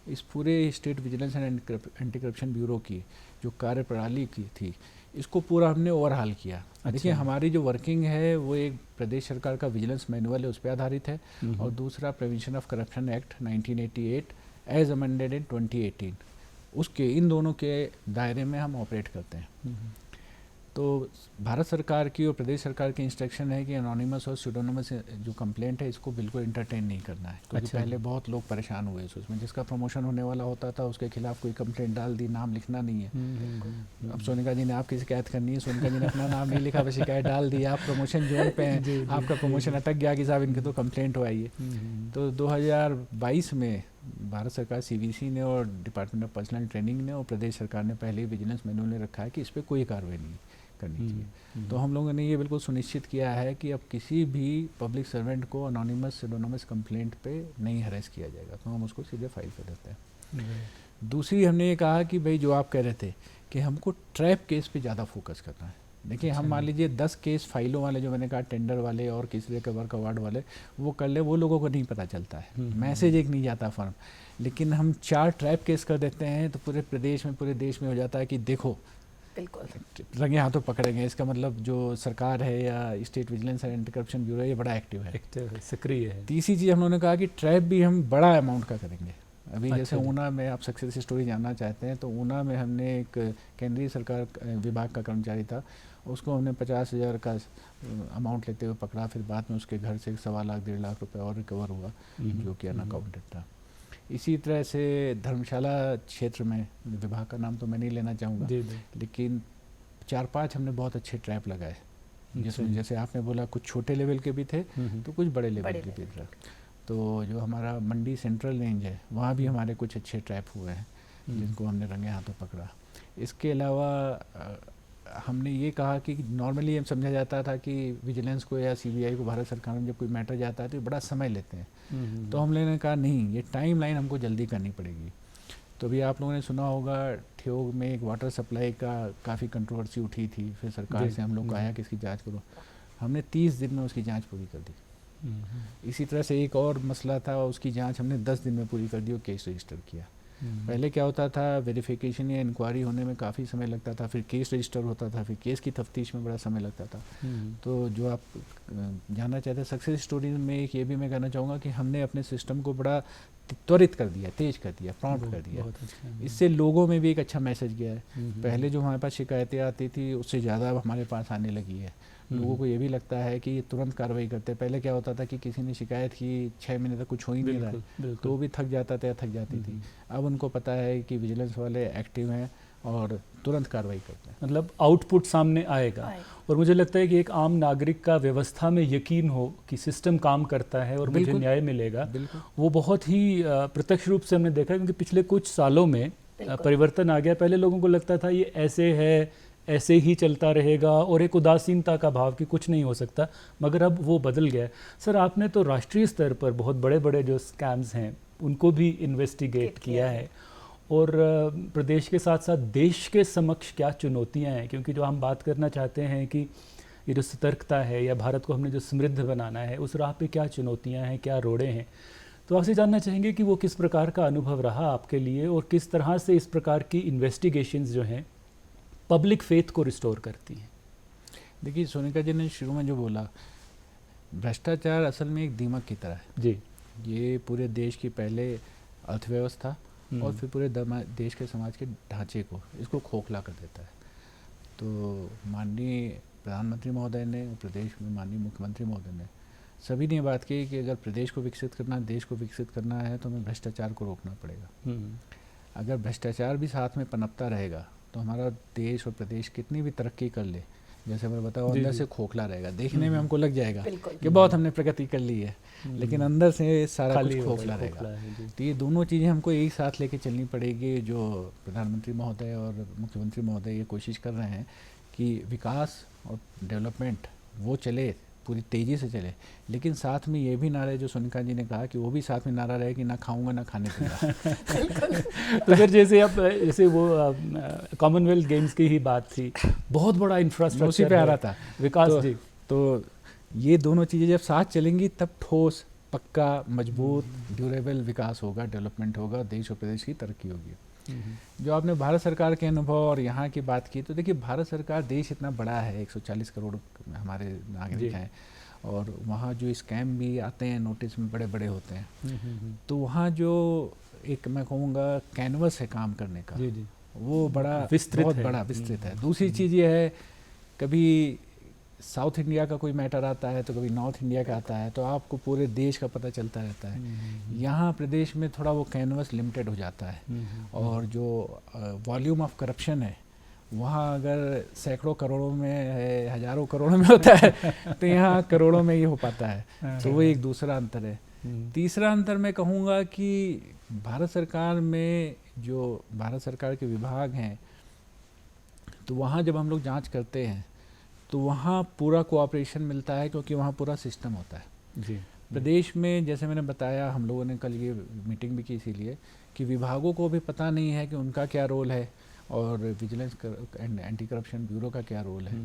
इस पूरे state vigilance and anti corruption bureau की जो कार्यप्रणाली की थी, इसको पूरा हमने ओवरहाल किया। देखिए हमारी जो वर्किंग है वो एक प्रदेश सरकार का विजिलेंस मैनुअल है, उस पर आधारित है, और दूसरा prevention of corruption act 1988 as amended in 2018, उसके इन दोनों के दायरे में हम ऑपरेट करते हैं। तो भारत सरकार की और प्रदेश सरकार की इंस्ट्रक्शन है कि एनोनिमस और स्यूडोनिमस जो कंप्लेंट है इसको बिल्कुल इंटरटेन नहीं करना है, क्योंकि पहले बहुत लोग परेशान हुए उसमें, जिसका प्रमोशन होने वाला होता था उसके खिलाफ कोई कंप्लेंट डाल दी, नाम लिखना नहीं है। अब सोनिका जी ने आपकी शिकायत करनी है, सोनिका जी ने अपना नाम नहीं लिखा, बस शिकायत डाल दी, आप प्रमोशन जोन पे हैं, आपका प्रमोशन अटक गया कि साहब इनके तो कंप्लेंट हो आई है। तो 2022 में भारत सरकार CVC ने और डिपार्टमेंट ऑफ पर्सनल ट्रेनिंग ने और प्रदेश सरकार ने पहले ही विजिलेंस मैनुअल में रखा है कि इस पर कोई कार्रवाई नहीं करनी चाहिए। तो हम लोगों ने ये बिल्कुल सुनिश्चित किया है कि अब किसी भी पब्लिक सर्वेंट को अनोनिमस सिडोनिमस कंप्लेंट पे नहीं हरेस किया जाएगा, तो हम उसको सीधे फाइल कर देते हैं। दूसरी हमने ये कहा कि भाई जो आप कह रहे थे कि हमको ट्रैप केस पे ज़्यादा फोकस करना है। देखिए हम मान लीजिए 10 केस फाइलों वाले जो मैंने कहा, टेंडर वाले और किसी के वर्क अवार्ड वाले, वो कर ले, वो लोगों को नहीं पता चलता है, मैसेज एक नहीं जाता फर्म, लेकिन हम 4 ट्रैप केस कर देते हैं तो पूरे प्रदेश में, पूरे देश में हो जाता है कि देखो बिल्कुल रंगे हाथों पकड़ेंगे। इसका मतलब जो सरकार है या state vigilance and anti corruption bureau ये बड़ा एक्टिव है, सक्रिय है। तीसरी चीज़ हम लोगों ने कहा कि ट्रैप भी हम बड़ा अमाउंट का करेंगे। अभी अच्छा जैसे ऊना में आप सक्सेस स्टोरी जानना चाहते हैं तो ऊना में हमने एक केंद्रीय सरकार विभाग का कर्मचारी था, उसको हमने 50,000 का अमाउंट लेते हुए पकड़ा, फिर बाद में उसके घर से 1.25 लाख 1.5 लाख रुपए और रिकवर हुआ जो कि अनअकाउंटेड था। इसी तरह से धर्मशाला क्षेत्र में, विभाग का नाम तो मैं नहीं लेना चाहूँगा, लेकिन 4-5 हमने बहुत अच्छे ट्रैप लगाए, जिसमें जैसे आपने बोला कुछ छोटे लेवल के भी थे तो कुछ बड़े लेवल के भी थे। तो जो हमारा मंडी सेंट्रल रेंज है वहाँ भी हमारे कुछ अच्छे ट्रैप हुए हैं जिनको हमने रंगे हाथों पकड़ा। इसके अलावा हमने ये कहा कि नॉर्मली हम समझा जाता था कि विजिलेंस को या सीबीआई को, भारत सरकार में जब कोई मैटर जाता है तो बड़ा समय लेते हैं, तो हम लोगों ने कहा नहीं, ये टाइम लाइन हमको जल्दी करनी पड़ेगी। तो अभी आप लोगों ने सुना होगा ठियोग में एक वाटर सप्लाई का काफ़ी कंट्रोवर्सी उठी थी, फिर सरकार से हम लोग कहा कि इसकी जांच करो, हमने 30 दिन में उसकी जांच पूरी कर दी। इसी तरह से एक और मसला था, उसकी जांच हमने 10 दिन में पूरी कर दी और केस रजिस्टर किया। पहले क्या होता था, वेरिफिकेशन या इंक्वायरी होने में काफ़ी समय लगता था, फिर केस रजिस्टर होता था, फिर केस की तफ्तीश में बड़ा समय लगता था। तो जो आप जानना चाहते हैं सक्सेस स्टोरी में, एक ये भी मैं कहना चाहूँगा कि हमने अपने सिस्टम को बड़ा त्वरित कर दिया, तेज कर दिया, प्रॉम्प्ट कर दिया। इससे लोगों में भी एक अच्छा मैसेज गया है। पहले जो हमारे पास शिकायतें आती थी उससे ज़्यादा हमारे पास आने लगी है। लोगों को ये भी लगता है कि ये तुरंत कार्रवाई करते हैं। पहले क्या होता था कि किसी ने शिकायत की 6 महीने तक कुछ हो ही नहीं रहा है तो भी थक जाता था या थक जाती थी। अब उनको पता है कि विजिलेंस वाले एक्टिव हैं और तुरंत कार्रवाई करते हैं, मतलब आउटपुट सामने आएगा। और मुझे लगता है कि एक आम नागरिक का व्यवस्था में यकीन हो कि सिस्टम काम करता है और मुझे न्याय मिलेगा, वो बहुत ही प्रत्यक्ष रूप से हमने देखा, क्योंकि पिछले कुछ सालों में परिवर्तन आ गया। पहले लोगों को लगता था ये ऐसे है, ऐसे ही चलता रहेगा, और एक उदासीनता का भाव कि कुछ नहीं हो सकता, मगर अब वो बदल गया है। सर, आपने तो राष्ट्रीय स्तर पर बहुत बड़े बड़े जो स्कैम्स हैं उनको भी इन्वेस्टिगेट किया है, और प्रदेश के साथ साथ देश के समक्ष क्या चुनौतियां हैं, क्योंकि जो हम बात करना चाहते हैं कि ये जो सतर्कता है या भारत को हमने जो समृद्ध बनाना है, उस राह पे क्या चुनौतियां हैं, क्या रोड़े हैं। तो आपसे जानना चाहेंगे कि वो किस प्रकार का अनुभव रहा आपके लिए, और किस तरह से इस प्रकार की इन्वेस्टिगेशंस जो हैं पब्लिक फेथ को रिस्टोर करती हैं। देखिए, सोनिका जी ने शुरू में जो बोला, भ्रष्टाचार असल में एक दीमक की तरह है जी। ये पूरे देश की पहले अर्थव्यवस्था और फिर पूरे देश के समाज के ढांचे को, इसको खोखला कर देता है। तो माननीय प्रधानमंत्री महोदय ने, प्रदेश में माननीय मुख्यमंत्री महोदय ने, सभी ने बात की कि अगर प्रदेश को विकसित करना, देश को विकसित करना है तो हमें भ्रष्टाचार को रोकना पड़ेगा। अगर भ्रष्टाचार भी साथ में पनपता रहेगा तो हमारा देश और प्रदेश कितनी भी तरक्की कर ले, जैसे मैं बताऊँ, अंदर से खोखला रहेगा। देखने में हमको लग जाएगा कि बहुत हमने प्रगति कर ली है, लेकिन अंदर से सारा कुछ खोखला रहेगा। तो ये दोनों चीज़ें हमको एक साथ लेके चलनी पड़ेगी। जो प्रधानमंत्री महोदय और मुख्यमंत्री महोदय ये कोशिश कर रहे हैं कि विकास और डेवलपमेंट वो चले, पूरी तेज़ी से चले, लेकिन साथ में ये भी नारा, जो सोनिका जी ने कहा, कि वो भी साथ में नारा रहे कि ना खाऊंगा ना खाने पीऊंगा। तो फिर जैसे वो कॉमनवेल्थ गेम्स की ही बात थी, बहुत बड़ा इंफ्रास्ट्रक्चर उसी पे आ रहा था विकास जी। तो ये दोनों चीज़ें जब साथ चलेंगी तब ठोस, पक्का, मजबूत, ड्यूरेबल विकास होगा, डेवलपमेंट होगा, देश और प्रदेश की तरक्की होगी। जो आपने भारत सरकार के अनुभव और यहाँ की बात की, तो देखिए, भारत सरकार, देश इतना बड़ा है, 140 करोड़ हमारे नागरिक हैं, और वहाँ जो स्कैम भी आते हैं नोटिस में बड़े बड़े होते हैं, तो वहाँ जो एक मैं कहूँगा कैनवस है काम करने का, वो बड़ा विस्तृत, बहुत बड़ा विस्तृत है। दूसरी चीज़ ये है, कभी साउथ इंडिया का कोई मैटर आता है तो कभी नॉर्थ इंडिया का आता है, तो आपको पूरे देश का पता चलता रहता है। यहाँ प्रदेश में थोड़ा वो कैनवस लिमिटेड हो जाता है, और जो वॉल्यूम ऑफ करप्शन है वहाँ अगर सैकड़ों करोड़ों में है, हज़ारों करोड़ों में होता है, तो यहाँ करोड़ों में ही हो पाता है। तो वो एक दूसरा अंतर है। तीसरा अंतर मैं कहूँगा कि भारत सरकार में जो भारत सरकार के विभाग हैं, तो वहाँ जब हम लोग जांच करते हैं तो वहाँ पूरा कोऑपरेशन मिलता है, क्योंकि वहाँ पूरा सिस्टम होता है। जी। प्रदेश में जैसे मैंने बताया, हम लोगों ने कल ये मीटिंग भी की इसीलिए कि विभागों को भी पता नहीं है कि उनका क्या रोल है और vigilance and anti corruption bureau का क्या रोल है।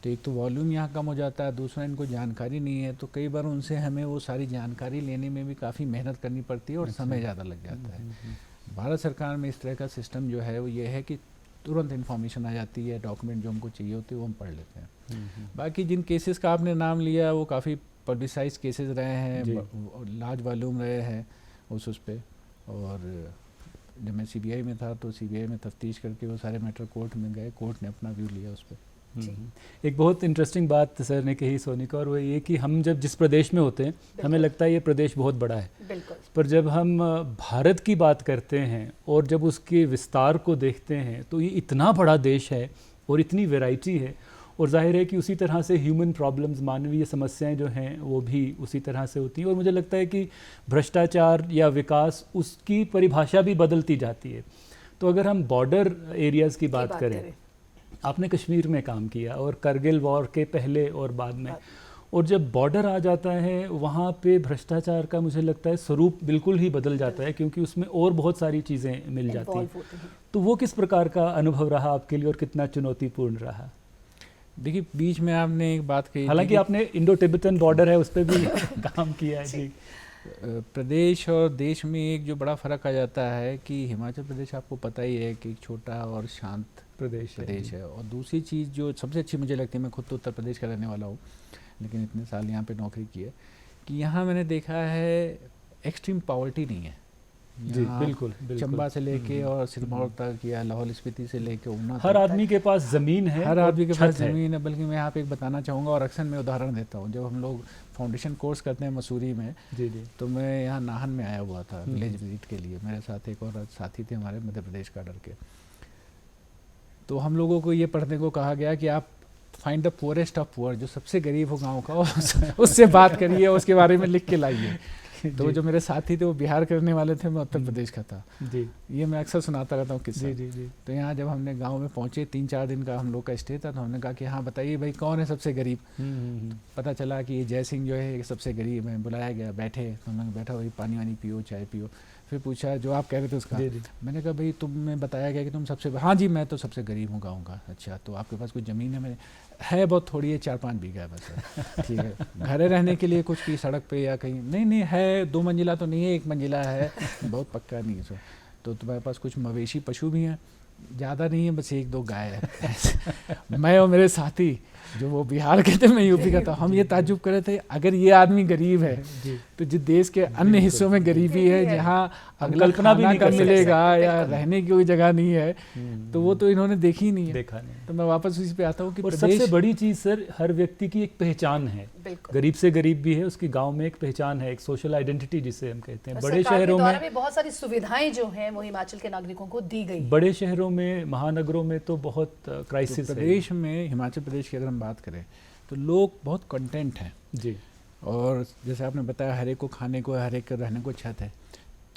तो एक तो वॉल्यूम यहाँ कम हो जाता है, दूसरा इनको जानकारी नहीं है, तो कई बार उनसे हमें वो सारी जानकारी लेने में भी काफ़ी मेहनत करनी पड़ती है और समय ज़्यादा लग जाता है। भारत सरकार में इस तरह का सिस्टम जो है वो ये है कि तुरंत इन्फॉर्मेशन आ जाती है, डॉक्यूमेंट जो हमको चाहिए होती है वो हम पढ़ लेते हैं। बाकी जिन केसेस का आपने नाम लिया वो काफ़ी पब्लिसाइज केसेस रहे हैं, लार्ज वॉल्यूम रहे हैं उस पे। और जब मैं सीबीआई में था तो सीबीआई में तफ्तीश करके वो सारे मैटर कोर्ट में गए, कोर्ट ने अपना व्यू लिया उस पर। एक बहुत इंटरेस्टिंग बात सर ने कही सोनिका, और वो ये कि हम जब जिस प्रदेश में होते हैं हमें लगता है ये प्रदेश बहुत बड़ा है, पर जब हम भारत की बात करते हैं और जब उसके विस्तार को देखते हैं तो ये इतना बड़ा देश है और इतनी वैरायटी है, और जाहिर है कि उसी तरह से ह्यूमन प्रॉब्लम्स, मानवीय समस्याएं जो हैं वो भी उसी तरह से होती हैं। और मुझे लगता है कि भ्रष्टाचार या विकास उसकी परिभाषा भी बदलती जाती है। तो अगर हम बॉर्डर एरियाज़ की बात करें, आपने कश्मीर में काम किया और करगिल वॉर के पहले और बाद में, और जब बॉर्डर आ जाता है वहाँ पे भ्रष्टाचार का मुझे लगता है स्वरूप बिल्कुल ही बदल जाता है, क्योंकि उसमें और बहुत सारी चीज़ें मिल जाती हैं। तो वो किस प्रकार का अनुभव रहा आपके लिए और कितना चुनौतीपूर्ण रहा? देखिए बीच में आपने एक बात कही, हालांकि आपने इंडो तिब्बतन बॉर्डर है उस पर भी काम किया है जी। प्रदेश और देश में एक जो बड़ा फ़र्क आ जाता है कि हिमाचल प्रदेश आपको पता ही है कि एक छोटा और शांत प्रदेश है। और दूसरी चीज़ जो सबसे अच्छी मुझे लगती है, मैं खुद तो उत्तर प्रदेश का रहने वाला हूँ लेकिन इतने साल यहाँ पे नौकरी की है, कि यहाँ मैंने देखा है एक्सट्रीम पॉवर्टी नहीं है। जी बिल्कुल, चंबा से लेके और सिरमौर तक या लाहौल स्पीति से लेके ऊना, हर आदमी के पास ज़मीन है, हर आदमी के पास ज़मीन है। बल्कि मैं यहाँ पे एक बताना चाहूँगा और अक्सर मैं उदाहरण देता हूँ, जब हम लोग फाउंडेशन कोर्स करते हैं मसूरी में, जी तो मैं यहाँ नाहन में आया हुआ था विलेज विजिट के लिए, मेरे साथ एक और साथी थे हमारे मध्य प्रदेश काडर के। तो हम लोगों को ये पढ़ने को कहा गया कि आप find the poorest of poor, जो सबसे गरीब हो गाँव का उससे बात करिए, उसके बारे में लिख के लाइए। तो जो मेरे साथी थे वो बिहार के रहने वाले थे, मैं उत्तर प्रदेश का था जी। ये मैं अक्सर सुनाता रहता हूँ किस्सा जी। तो यहाँ जब हमने गांव में पहुँचे, 3-4 दिन का हम लोग का स्टे था, तो हमने कहा कि हाँ बताइए भाई कौन है सबसे गरीब। तो पता चला कि ये जय सिंह जो है ये सबसे गरीब है। बुलाया गया, बैठे, तो हमने बैठा भाई पानी वानी पियो, चाय पियो। फिर पूछा जो आप कह रहे थे उसका, मैंने कहा भाई तुम्हें बताया गया कि तुम सबसे, हाँ जी मैं तो सबसे गरीब हूँ गाँव का। अच्छा तो आपके पास कुछ ज़मीन है? मैंने है बहुत थोड़ी है, 4-5 बीघा है बस। ठीक है, घर रहने के लिए कुछ की सड़क पे या कहीं? नहीं है, 2 मंजिला तो नहीं है, 1 मंजिला है, बहुत पक्का नहीं है। तो तुम्हारे पास कुछ मवेशी पशु भी हैं? ज़्यादा नहीं है, बस 1-2 गाय है। मैं और मेरे साथी जो वो बिहार के थे, मैं यूपी का था, हम ये ताज्जुब कर रहे थे अगर ये आदमी गरीब है तो जिस देश के अन्य हिस्सों में गरीबी है, जहाँ कल्पना भी नहीं कर मिलेगा या रहने की कोई जगह नहीं है, तो वो तो इन्होंने देखी ही नहीं है। देखा नहीं। तो मैं वापस उसी पे आता हूँ कि सबसे बड़ी चीज़ सर, हर व्यक्ति की एक पहचान है, गरीब से गरीब भी है, उसकी गांव में एक पहचान है, एक सोशल आइडेंटिटी जिसे हम कहते हैं। बड़े शहरों में बहुत सारी सुविधाएं जो हैं वो हिमाचल के नागरिकों को दी गई। बड़े शहरों में, महानगरों में तो बहुत क्राइसिस है। प्रदेश में, हिमाचल प्रदेश की अगर हम बात करें तो लोग बहुत कंटेंट हैं जी। और जैसे आपने बताया हर एक को खाने को, हर एक को रहने को छत है,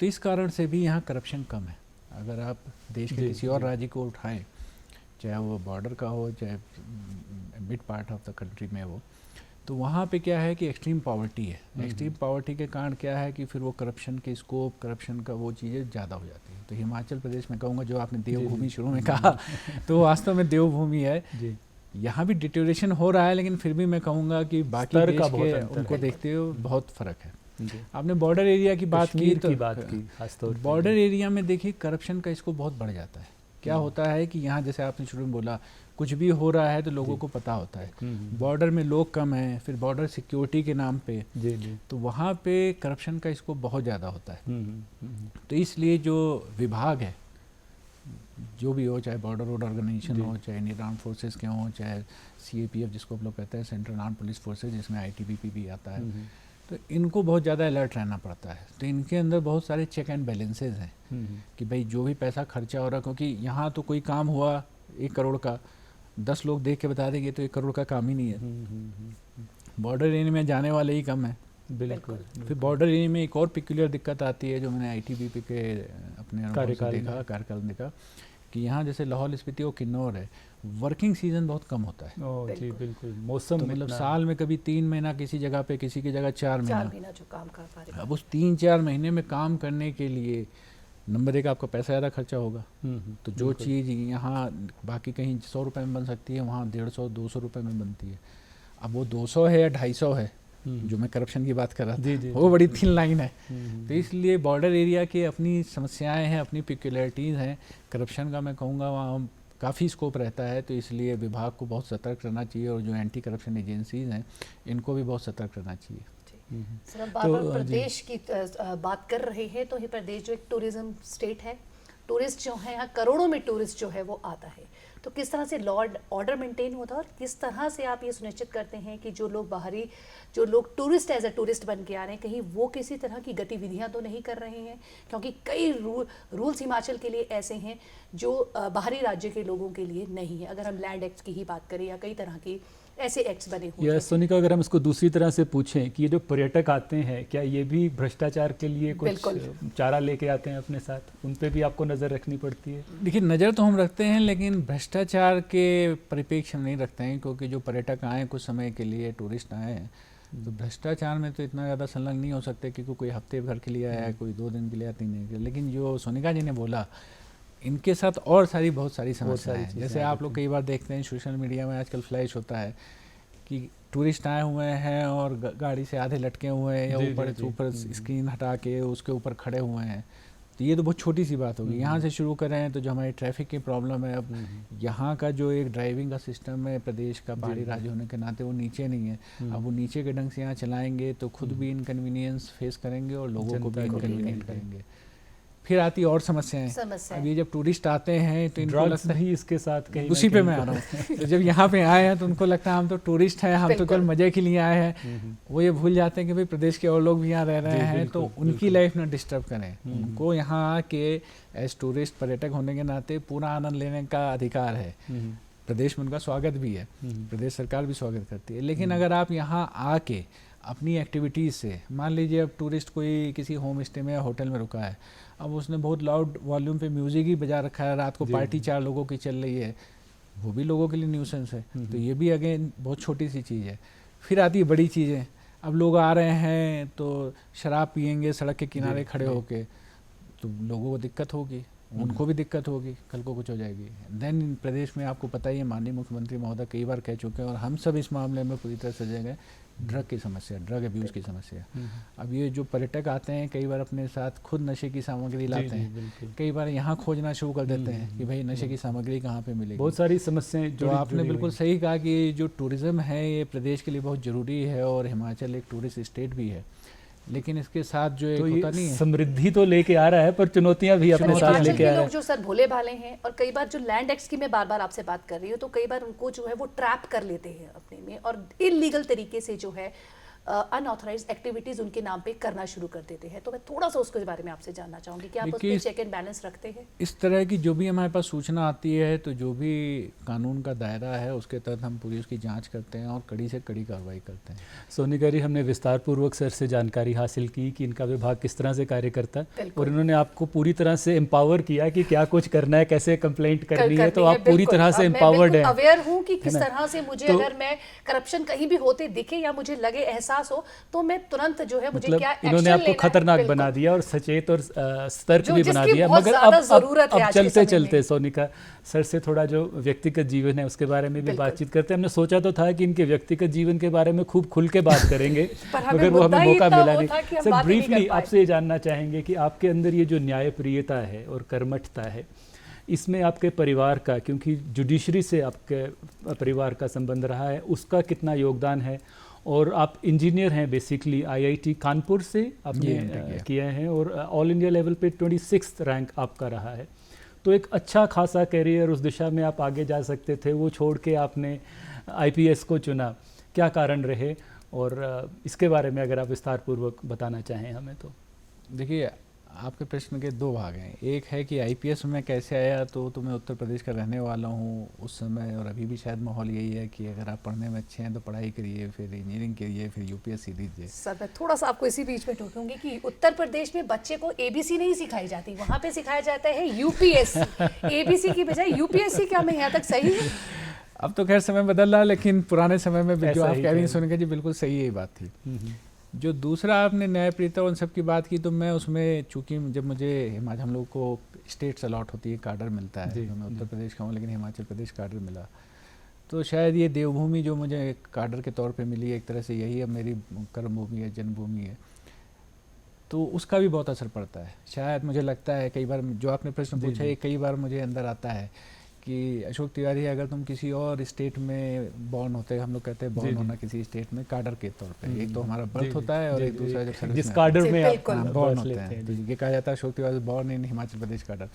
तो इस कारण से भी यहाँ करप्शन कम है। अगर आप देश के किसी और राज्य को उठाएं, चाहे वो बॉर्डर का हो, चाहे mid part of the country में हो, तो वहाँ पे क्या है कि एक्सट्रीम पॉवर्टी है। एक्सट्रीम पॉवर्टी के कारण क्या है कि फिर वो करप्शन के स्कोप, करप्शन का वो चीज़ें ज़्यादा हो जाती हैं। तो हिमाचल प्रदेश में कहूँगा, जो आपने देवभूमि शुरू में कहा, तो वास्तव में देवभूमि है। यहाँ भी डिटेरियोरेशन हो रहा है, लेकिन फिर भी मैं कहूँगा कि बाकी देश के उनको देखते हुए बहुत फ़र्क है। आपने बॉर्डर एरिया की बात की, तो बॉर्डर एरिया में देखिए करप्शन का इसको बहुत बढ़ जाता है। क्या होता है कि यहाँ जैसे आपने शुरू में बोला, कुछ भी हो रहा है तो लोगों को पता होता है। बॉर्डर में लोग कम हैं, फिर बॉर्डर सिक्योरिटी के नाम पे तो वहाँ पे करप्शन का इसको बहुत ज़्यादा होता है। तो इसलिए जो विभाग है, जो भी हो, चाहे बॉर्डर रोड ऑर्गेनाइजेशन हो, चाहे इंडियन आर्म फोर्सेस के हों, चाहे CAPF जिसको हम लोग कहते हैं, सेंट्रल आर्म पुलिस फोर्सेज, जिसमें ITBP भी आता है, तो इनको बहुत ज़्यादा अलर्ट रहना पड़ता है। तो इनके अंदर बहुत सारे चेक एंड बैलेंसेज हैं कि भाई जो भी पैसा खर्चा हो रहा है, क्योंकि यहाँ तो कोई काम हुआ 1 करोड़ का, 10 लोग देख के बता देंगे तो 1 करोड़ का काम ही नहीं है। बॉर्डर एरिया में जाने वाले ही कम है। बिल्कुल। फिर बॉर्डर एरिया में एक और पिक्यूलियर दिक्कत आती है, जो मैंने ITBP के अपने कार्यकाल में देखा कि यहाँ जैसे लाहौल स्पीति और किन्नौर है, वर्किंग सीजन बहुत कम होता है। जी बिल्कुल। मौसम तो मतलब साल में कभी 3 महीना किसी जगह पे, किसी की जगह 4 महीना जो काम कर पा रहे। अब उस 3-4 महीने में काम करने के लिए नंबर 1 आपका पैसा ज़्यादा खर्चा होगा। तो जो चीज़ यहाँ बाकी कहीं 100 रुपये में बन सकती है, वहाँ 150-200 रुपये में बनती है। अब वो 200 है या 250 है, जो मैं करप्शन की बात कर रहा था, वो बड़ी थिन लाइन है। तो इसलिए बॉर्डर एरिया की अपनी समस्याएं हैं, अपनी पिक्युलरिटीज़ हैं। करप्शन का मैं कहूँगा वहाँ काफ़ी स्कोप रहता है, तो इसलिए विभाग को बहुत सतर्क रहना चाहिए और जो एंटी करप्शन एजेंसीज हैं इनको भी बहुत सतर्क रहना चाहिए। सर, हम बार बार प्रदेश की बात कर रहे हैं, तो ये प्रदेश जो एक टूरिज्म स्टेट है, टूरिस्ट जो है यहाँ करोड़ों में टूरिस्ट जो है वो आता है, तो किस तरह से लॉ ऑर्डर मेंटेन होता है और किस तरह से आप ये सुनिश्चित करते हैं कि जो लोग बाहरी, जो लोग टूरिस्ट एज ए टूरिस्ट बन के आ रहे हैं, कहीं वो किसी तरह की गतिविधियां तो नहीं कर रहे हैं? क्योंकि कई रूल्स हिमाचल के लिए ऐसे हैं जो बाहरी राज्य के लोगों के लिए नहीं है। अगर हम लैंड एक्ट की ही बात करें या कई तरह की ऐसे एक्ट्स बने हुए हैं। सोनिका, अगर हम इसको दूसरी तरह से पूछें कि ये जो पर्यटक आते हैं, क्या ये भी भ्रष्टाचार के लिए कुछ चारा लेके आते हैं अपने साथ? उन पे भी आपको नज़र रखनी पड़ती है? देखिए, नज़र तो हम रखते हैं, लेकिन भ्रष्टाचार के परिप्रेक्ष्य हम नहीं रखते हैं, क्योंकि जो पर्यटक आए कुछ समय के लिए, टूरिस्ट आए हैं, तो भ्रष्टाचार में तो इतना ज़्यादा संलग्न नहीं हो सकते, क्योंकि कोई हफ्ते भर के लिए आया है, कोई 2 दिन के लिए या 3 दिन के लिए। लेकिन जो सोनिका जी ने बोला, इनके साथ और बहुत सारी समस्याएं हैं। जैसे आप लोग कई बार देखते हैं सोशल मीडिया में आजकल फ्लैश होता है कि टूरिस्ट आए हुए हैं और गाड़ी से आधे लटके हुए हैं या ऊपर स्क्रीन हटा के उसके ऊपर खड़े हुए हैं। तो ये तो बहुत छोटी सी बात होगी। यहाँ से शुरू करें तो जो हमारी ट्रैफिक की प्रॉब्लम है, अब यहाँ का जो एक ड्राइविंग का सिस्टम है प्रदेश का, पहाड़ी राज्य होने के नाते वो नीचे नहीं है। अब वो नीचे के ढंग से यहाँ चलाएंगे तो खुद भी इनकन्वीनियंस फेस करेंगे और लोगों को भी इनकन्वीनियंट करेंगे। फिर आती और समस्याएं। अब ये जब टूरिस्ट आते हैं तो इनको लगता है, इसके साथ कहीं उसी पे मैं आ रहा हूँ, तो जब यहाँ पे आए हैं तो उनको लगता है हम तो टूरिस्ट हैं, हम तो केवल मजे के लिए आए हैं। वो ये भूल जाते हैं कि भाई प्रदेश के और लोग भी यहाँ रह रहे हैं, तो उनकी लाइफ ना डिस्टर्ब करें। उनको यहाँ आके एज टूरिस्ट, पर्यटक होने के नाते पूरा आनंद लेने का अधिकार है। प्रदेश में उनका स्वागत भी है, प्रदेश सरकार भी स्वागत करती है। लेकिन अगर आप यहाँ आके अपनी एक्टिविटीज़ से, मान लीजिए अब टूरिस्ट कोई किसी होम स्टे में या होटल में रुका है, अब उसने बहुत लाउड वॉल्यूम पे म्यूज़िक ही बजा रखा है, रात को पार्टी 4 लोगों की चल रही है, वो भी लोगों के लिए न्यूसेंस है। तो ये भी अगेन बहुत छोटी सी चीज़ है। फिर आती है बड़ी चीज़ें। अब लोग आ रहे हैं तो शराब पियेंगे सड़क के किनारे खड़े होके, तो लोगों को दिक्कत होगी, उनको भी दिक्कत होगी, कल को कुछ हो जाएगी। देन प्रदेश में आपको पता ही है, माननीय मुख्यमंत्री महोदय कई बार कह चुके हैं और हम सब इस मामले में पूरी तरह सजग हैं, ड्रग की समस्या, ड्रग अब्यूज़ की समस्या। अब ये जो पर्यटक आते हैं कई बार अपने साथ खुद नशे की सामग्री लाते हैं, कई बार यहाँ खोजना शुरू कर देते हैं कि भाई नशे की सामग्री कहाँ पे मिलेगी। बहुत सारी समस्याएं जो आपने बिल्कुल सही कहा कि जो टूरिज़्म है ये प्रदेश के लिए बहुत ज़रूरी है और हिमाचल एक टूरिस्ट स्टेट भी है। लेकिन इसके साथ जो एक होता नहीं है, समृद्धि तो लेके आ रहा है पर चुनौतियां भी अपने साथ लेके आ रहा है। लोग जो सर भोले भाले हैं, और कई बार जो लैंड एक्ट्स की मैं बार बार आपसे बात कर रही हूँ, तो कई बार उनको जो है वो ट्रैप कर लेते हैं अपने में और इलीगल तरीके से जो है अनऑथराइज्ड एक्टिविटीज उनके नाम पे करना शुरू कर देते हैं। तो मैं थोड़ा सा उसके बारे में आपसे जानना चाहूंगी कि आप उस पे चेक एंड बैलेंस रखते हैं? इस तरह की जो भी हमारे पास सूचना आती है तो जो भी कानून का दायरा है उसके तहत हम पूरी उसकी जांच करते हैं और कड़ी से कड़ी कार्रवाई करते हैं। सोनिका जी, हमने विस्तार पूर्वक सर से जानकारी हासिल की कि इनका विभाग किस तरह से कार्य करता है और इन्होंने आपको पूरी तरह से एम्पावर किया कि क्या कुछ करना है, कैसे कंप्लेंट करनी है, तो आप पूरी तरह से एम्पावर्ड हैं। अवेयर हूँ कि किस तरह से मुझे अगर मैं करप्शन कहीं भी होते दिखे या मुझे लगे, एहसास हो, तो मैं तुरंत जो है मुझे क्या एक्शन इन्होंने आपको खतरनाक बना दिया और सचेत और सतर्क भी बना दिया। मगर अब चलते चलते सोनिका सर से थोड़ा जो व्यक्तिगत जीवन है उसके बारे में भी बातचीत करते हैं। हमने सोचा तो था कि इनके व्यक्तिगत जीवन के बारे में खूब खुल के बात करेंगे मगर वो हमें मौका मिला नहीं। सर, ब्रीफली आपसे ये जानना चाहेंगे कि आपके अंदर ये जो न्यायप्रियता है और कर्मठता है, इसमें आपके परिवार का, क्योंकि जुडिशरी से आपके परिवार का संबंध रहा है, उसका कितना योगदान है? और आप इंजीनियर हैं बेसिकली, IIT कानपुर से आपने किए हैं और ऑल इंडिया लेवल पे 26th रैंक आपका रहा है, तो एक अच्छा खासा कैरियर उस दिशा में आप आगे जा सकते थे, वो छोड़ के आपने IPS को चुना, क्या कारण रहे? और इसके बारे में अगर आप विस्तार पूर्वक बताना चाहें हमें तो। देखिए, आपके प्रश्न के 2 भाग हैं। एक है कि IPS में कैसे आया, तो मैं उत्तर प्रदेश का रहने वाला हूँ उस समय, और अभी भी शायद माहौल यही है कि अगर आप पढ़ने में अच्छे हैं तो पढ़ाई करिए, फिर इंजीनियरिंग करिए, फिर UPSC दीजिए। सर, मैं थोड़ा सा आपको इसी बीच में टोकूंगी कि उत्तर प्रदेश में बच्चे को ABC नहीं सिखाई जाती, वहाँ पे सिखाया जाता है UPSC। ABC की बजाय UPSC, क्या मैं यहाँ तक सही हूँ? अब तो खैर समय बदल रहा, लेकिन पुराने समय में जो आप कह रही हैं सोनिका जी, बिल्कुल सही यही बात थी। जो दूसरा आपने न्यायप्रियता उन सब की बात की, तो मैं उसमें चूंकि जब मुझे हिमाचल, हम लोग को स्टेट्स अलॉट होती है, कार्डर मिलता है, तो मैं उत्तर प्रदेश का हूँ लेकिन हिमाचल प्रदेश कार्डर मिला, तो शायद ये देवभूमि जो मुझे कार्डर के तौर पे मिली, एक तरह से यही अब मेरी कर्मभूमि है, जन्मभूमि है, तो उसका भी बहुत असर पड़ता है। शायद मुझे लगता है, कई बार जो आपने प्रश्न पूछा है, कई बार मुझे अंदर आता है कि अशोक तिवारी अगर तुम किसी और स्टेट में बॉर्न होते, हम लोग कहते हैं बॉर्न होना किसी स्टेट में कार्डर के तौर पे, एक तो हमारा बर्थ होता है और एक दूसरा जब सर्विस जिस कार्डर में आप बॉर्न होते हैं, तो ये कहा जाता है अशोक तिवारी बॉर्न इन हिमाचल प्रदेश कार्डर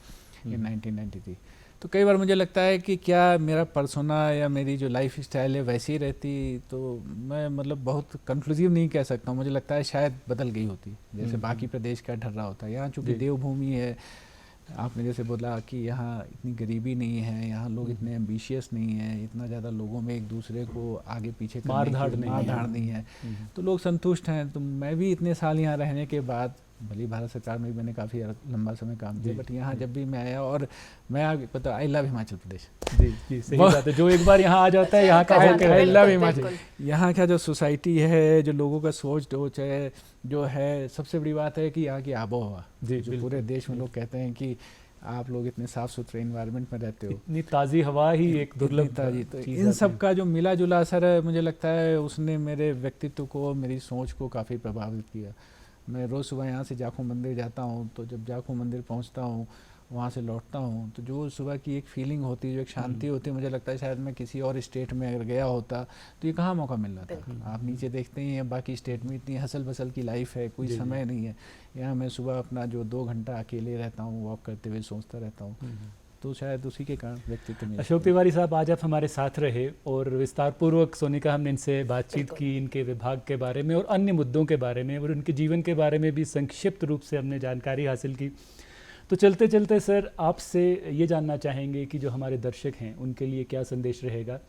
इन 1993। तो कई बार मुझे लगता है कि क्या मेरा पर्सोना या मेरी जो लाइफ स्टाइल है वैसी रहती, तो मैं मतलब बहुत कंक्लूसिव नहीं कह सकता हूँ, मुझे लगता है शायद बदल गई होती, जैसे बाकी प्रदेश का ढर्रा होता है। यहाँ चूँकि देवभूमि है, आपने जैसे बोला कि यहाँ इतनी गरीबी नहीं है, यहाँ लोग इतने एम्बिशियस नहीं हैं, इतना ज़्यादा लोगों में एक दूसरे को आगे पीछे मार धाड़ नहीं है, तो लोग संतुष्ट हैं। तो मैं भी इतने साल यहाँ रहने के बाद, भले भारत सरकार में भी मैंने काफ़ी लंबा समय काम किया, बट यहाँ जब भी मैं आया, और मैं आगे पता आई लव हिमाचल प्रदेश। जी सही बात है, जो एक बार यहाँ आ जाता है यहाँ का आई लव हिमाचल। यहाँ का जो सोसाइटी है, जो लोगों का सोच है, जो है सबसे बड़ी बात है कि यहाँ की आबो हवा, जो पूरे देश में लोग कहते हैं कि आप लोग इतने साफ सुथरे इन्वायरमेंट में रहते हो, इतनी ताज़ी हवा ही एक दुर्लभ ताज़ी, तो इन सब का जो मिला जुला असर है, मुझे लगता है उसने मेरे व्यक्तित्व को, मेरी सोच को काफ़ी प्रभावित किया। मैं रोज़ सुबह यहाँ से जाखू मंदिर जाता हूँ, तो जब जाखू मंदिर पहुँचता हूँ, वहाँ से लौटता हूँ, तो जो सुबह की एक फीलिंग होती है, जो एक शांति होती है, मुझे लगता है शायद मैं किसी और स्टेट में अगर गया होता तो ये कहाँ मौका मिल रहा था। आप नीचे देखते ही हैं, बाकी स्टेट में इतनी हसल बसल की लाइफ है, कोई समय नहीं है। यहाँ मैं सुबह अपना जो 2 घंटा अकेले रहता हूँ, वॉक करते हुए सोचता रहता हूँ, तो शायद उसी के कारण व्यक्तित्व में। अशोक तिवारी साहब, आज आप हमारे साथ रहे और विस्तारपूर्वक सोनिका हमने इनसे बातचीत की, इनके विभाग के बारे में और अन्य मुद्दों के बारे में, और उनके जीवन के बारे में भी संक्षिप्त रूप से हमने जानकारी हासिल की। तो चलते चलते सर, आपसे ये जानना चाहेंगे कि जो हमारे दर्शक हैं उनके लिए क्या संदेश रहेगा।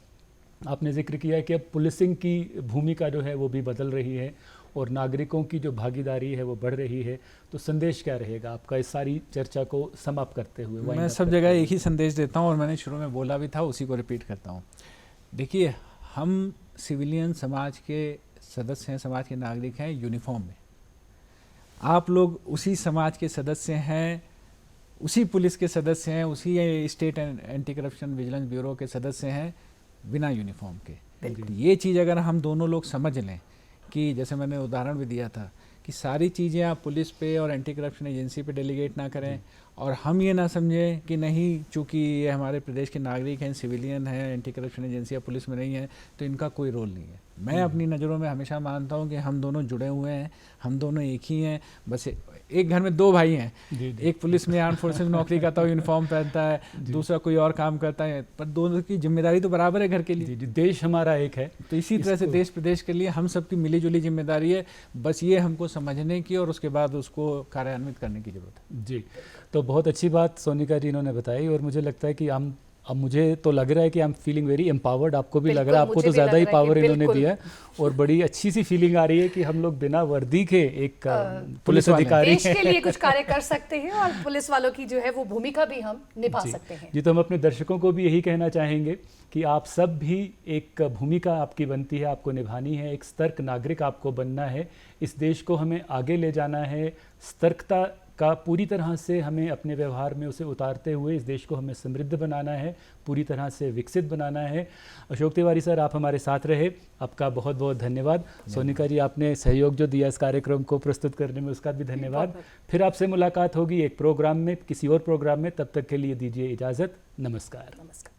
आपने जिक्र किया है कि अब पुलिसिंग की भूमिका जो है वो भी बदल रही है और नागरिकों की जो भागीदारी है वो बढ़ रही है, तो संदेश क्या रहेगा आपका इस सारी चर्चा को समाप्त करते हुए? मैं सब जगह एक ही संदेश देता हूँ, और मैंने शुरू में बोला भी था, उसी को रिपीट करता हूँ। देखिए, हम सिविलियन समाज के सदस्य हैं, समाज के नागरिक हैं यूनिफॉर्म में। आप लोग उसी समाज के सदस्य हैं, उसी पुलिस के सदस्य हैं, उसी state anti corruption vigilance bureau के सदस्य हैं बिना यूनिफॉर्म के। ये चीज़ अगर हम दोनों लोग समझ लें कि जैसे मैंने उदाहरण भी दिया था कि सारी चीज़ें आप पुलिस पे और एंटी करप्शन एजेंसी पे डेलीगेट ना करें, और हम ये ना समझें कि नहीं चूँकि ये हमारे प्रदेश के नागरिक हैं, सिविलियन हैं, एंटी करप्शन एजेंसी या पुलिस में नहीं है, तो इनका कोई रोल नहीं है। मैं अपनी नज़रों में हमेशा मानता हूँ कि हम दोनों जुड़े हुए हैं, हम दोनों एक ही हैं। बस एक घर में 2 भाई हैं, एक पुलिस में आर्म फोर्सेस में नौकरी करता है, यूनिफॉर्म पहनता है, दूसरा कोई और काम करता है, पर दोनों की जिम्मेदारी तो बराबर है घर के लिए। देश हमारा एक है, तो इसी तरह से देश प्रदेश के लिए हम सबकी मिली जुली जिम्मेदारी है। बस ये हमको समझने की और उसके बाद उसको कार्यान्वित करने की जरूरत है। जी, तो बहुत अच्छी बात सोनिका जी इन्होंने बताई, और मुझे लगता है कि हम अब मुझे तो लग रहा है कि I am feeling very empowered. आपको भी लग रहा है? आपको तो ज़्यादा ही पावर इन्होंने दिया है, और बड़ी अच्छी सी फीलिंग आ रही है कि हम लोग बिना वर्दी के एक पुलिस अधिकारी देश के लिए कुछ कार्य कर सकते हैं, और पुलिस वालों की जो है वो भूमिका भी हम निभा सकते हैं। जी, तो हम अपने दर्शकों को भी यही कहना चाहेंगे कि आप सब भी एक भूमिका आपकी बनती है, आपको निभानी है, एक सतर्क नागरिक आपको बनना है। इस देश को हमें आगे ले जाना है, सतर्कता का पूरी तरह से हमें अपने व्यवहार में उसे उतारते हुए इस देश को हमें समृद्ध बनाना है, पूरी तरह से विकसित बनाना है। अशोक तिवारी सर, आप हमारे साथ रहे, आपका बहुत बहुत धन्यवाद। सोनिका जी, आपने सहयोग जो दिया इस कार्यक्रम को प्रस्तुत करने में, उसका भी धन्यवाद। फिर आपसे मुलाकात होगी एक प्रोग्राम में, किसी और प्रोग्राम में। तब तक के लिए दीजिए इजाज़त। नमस्कार।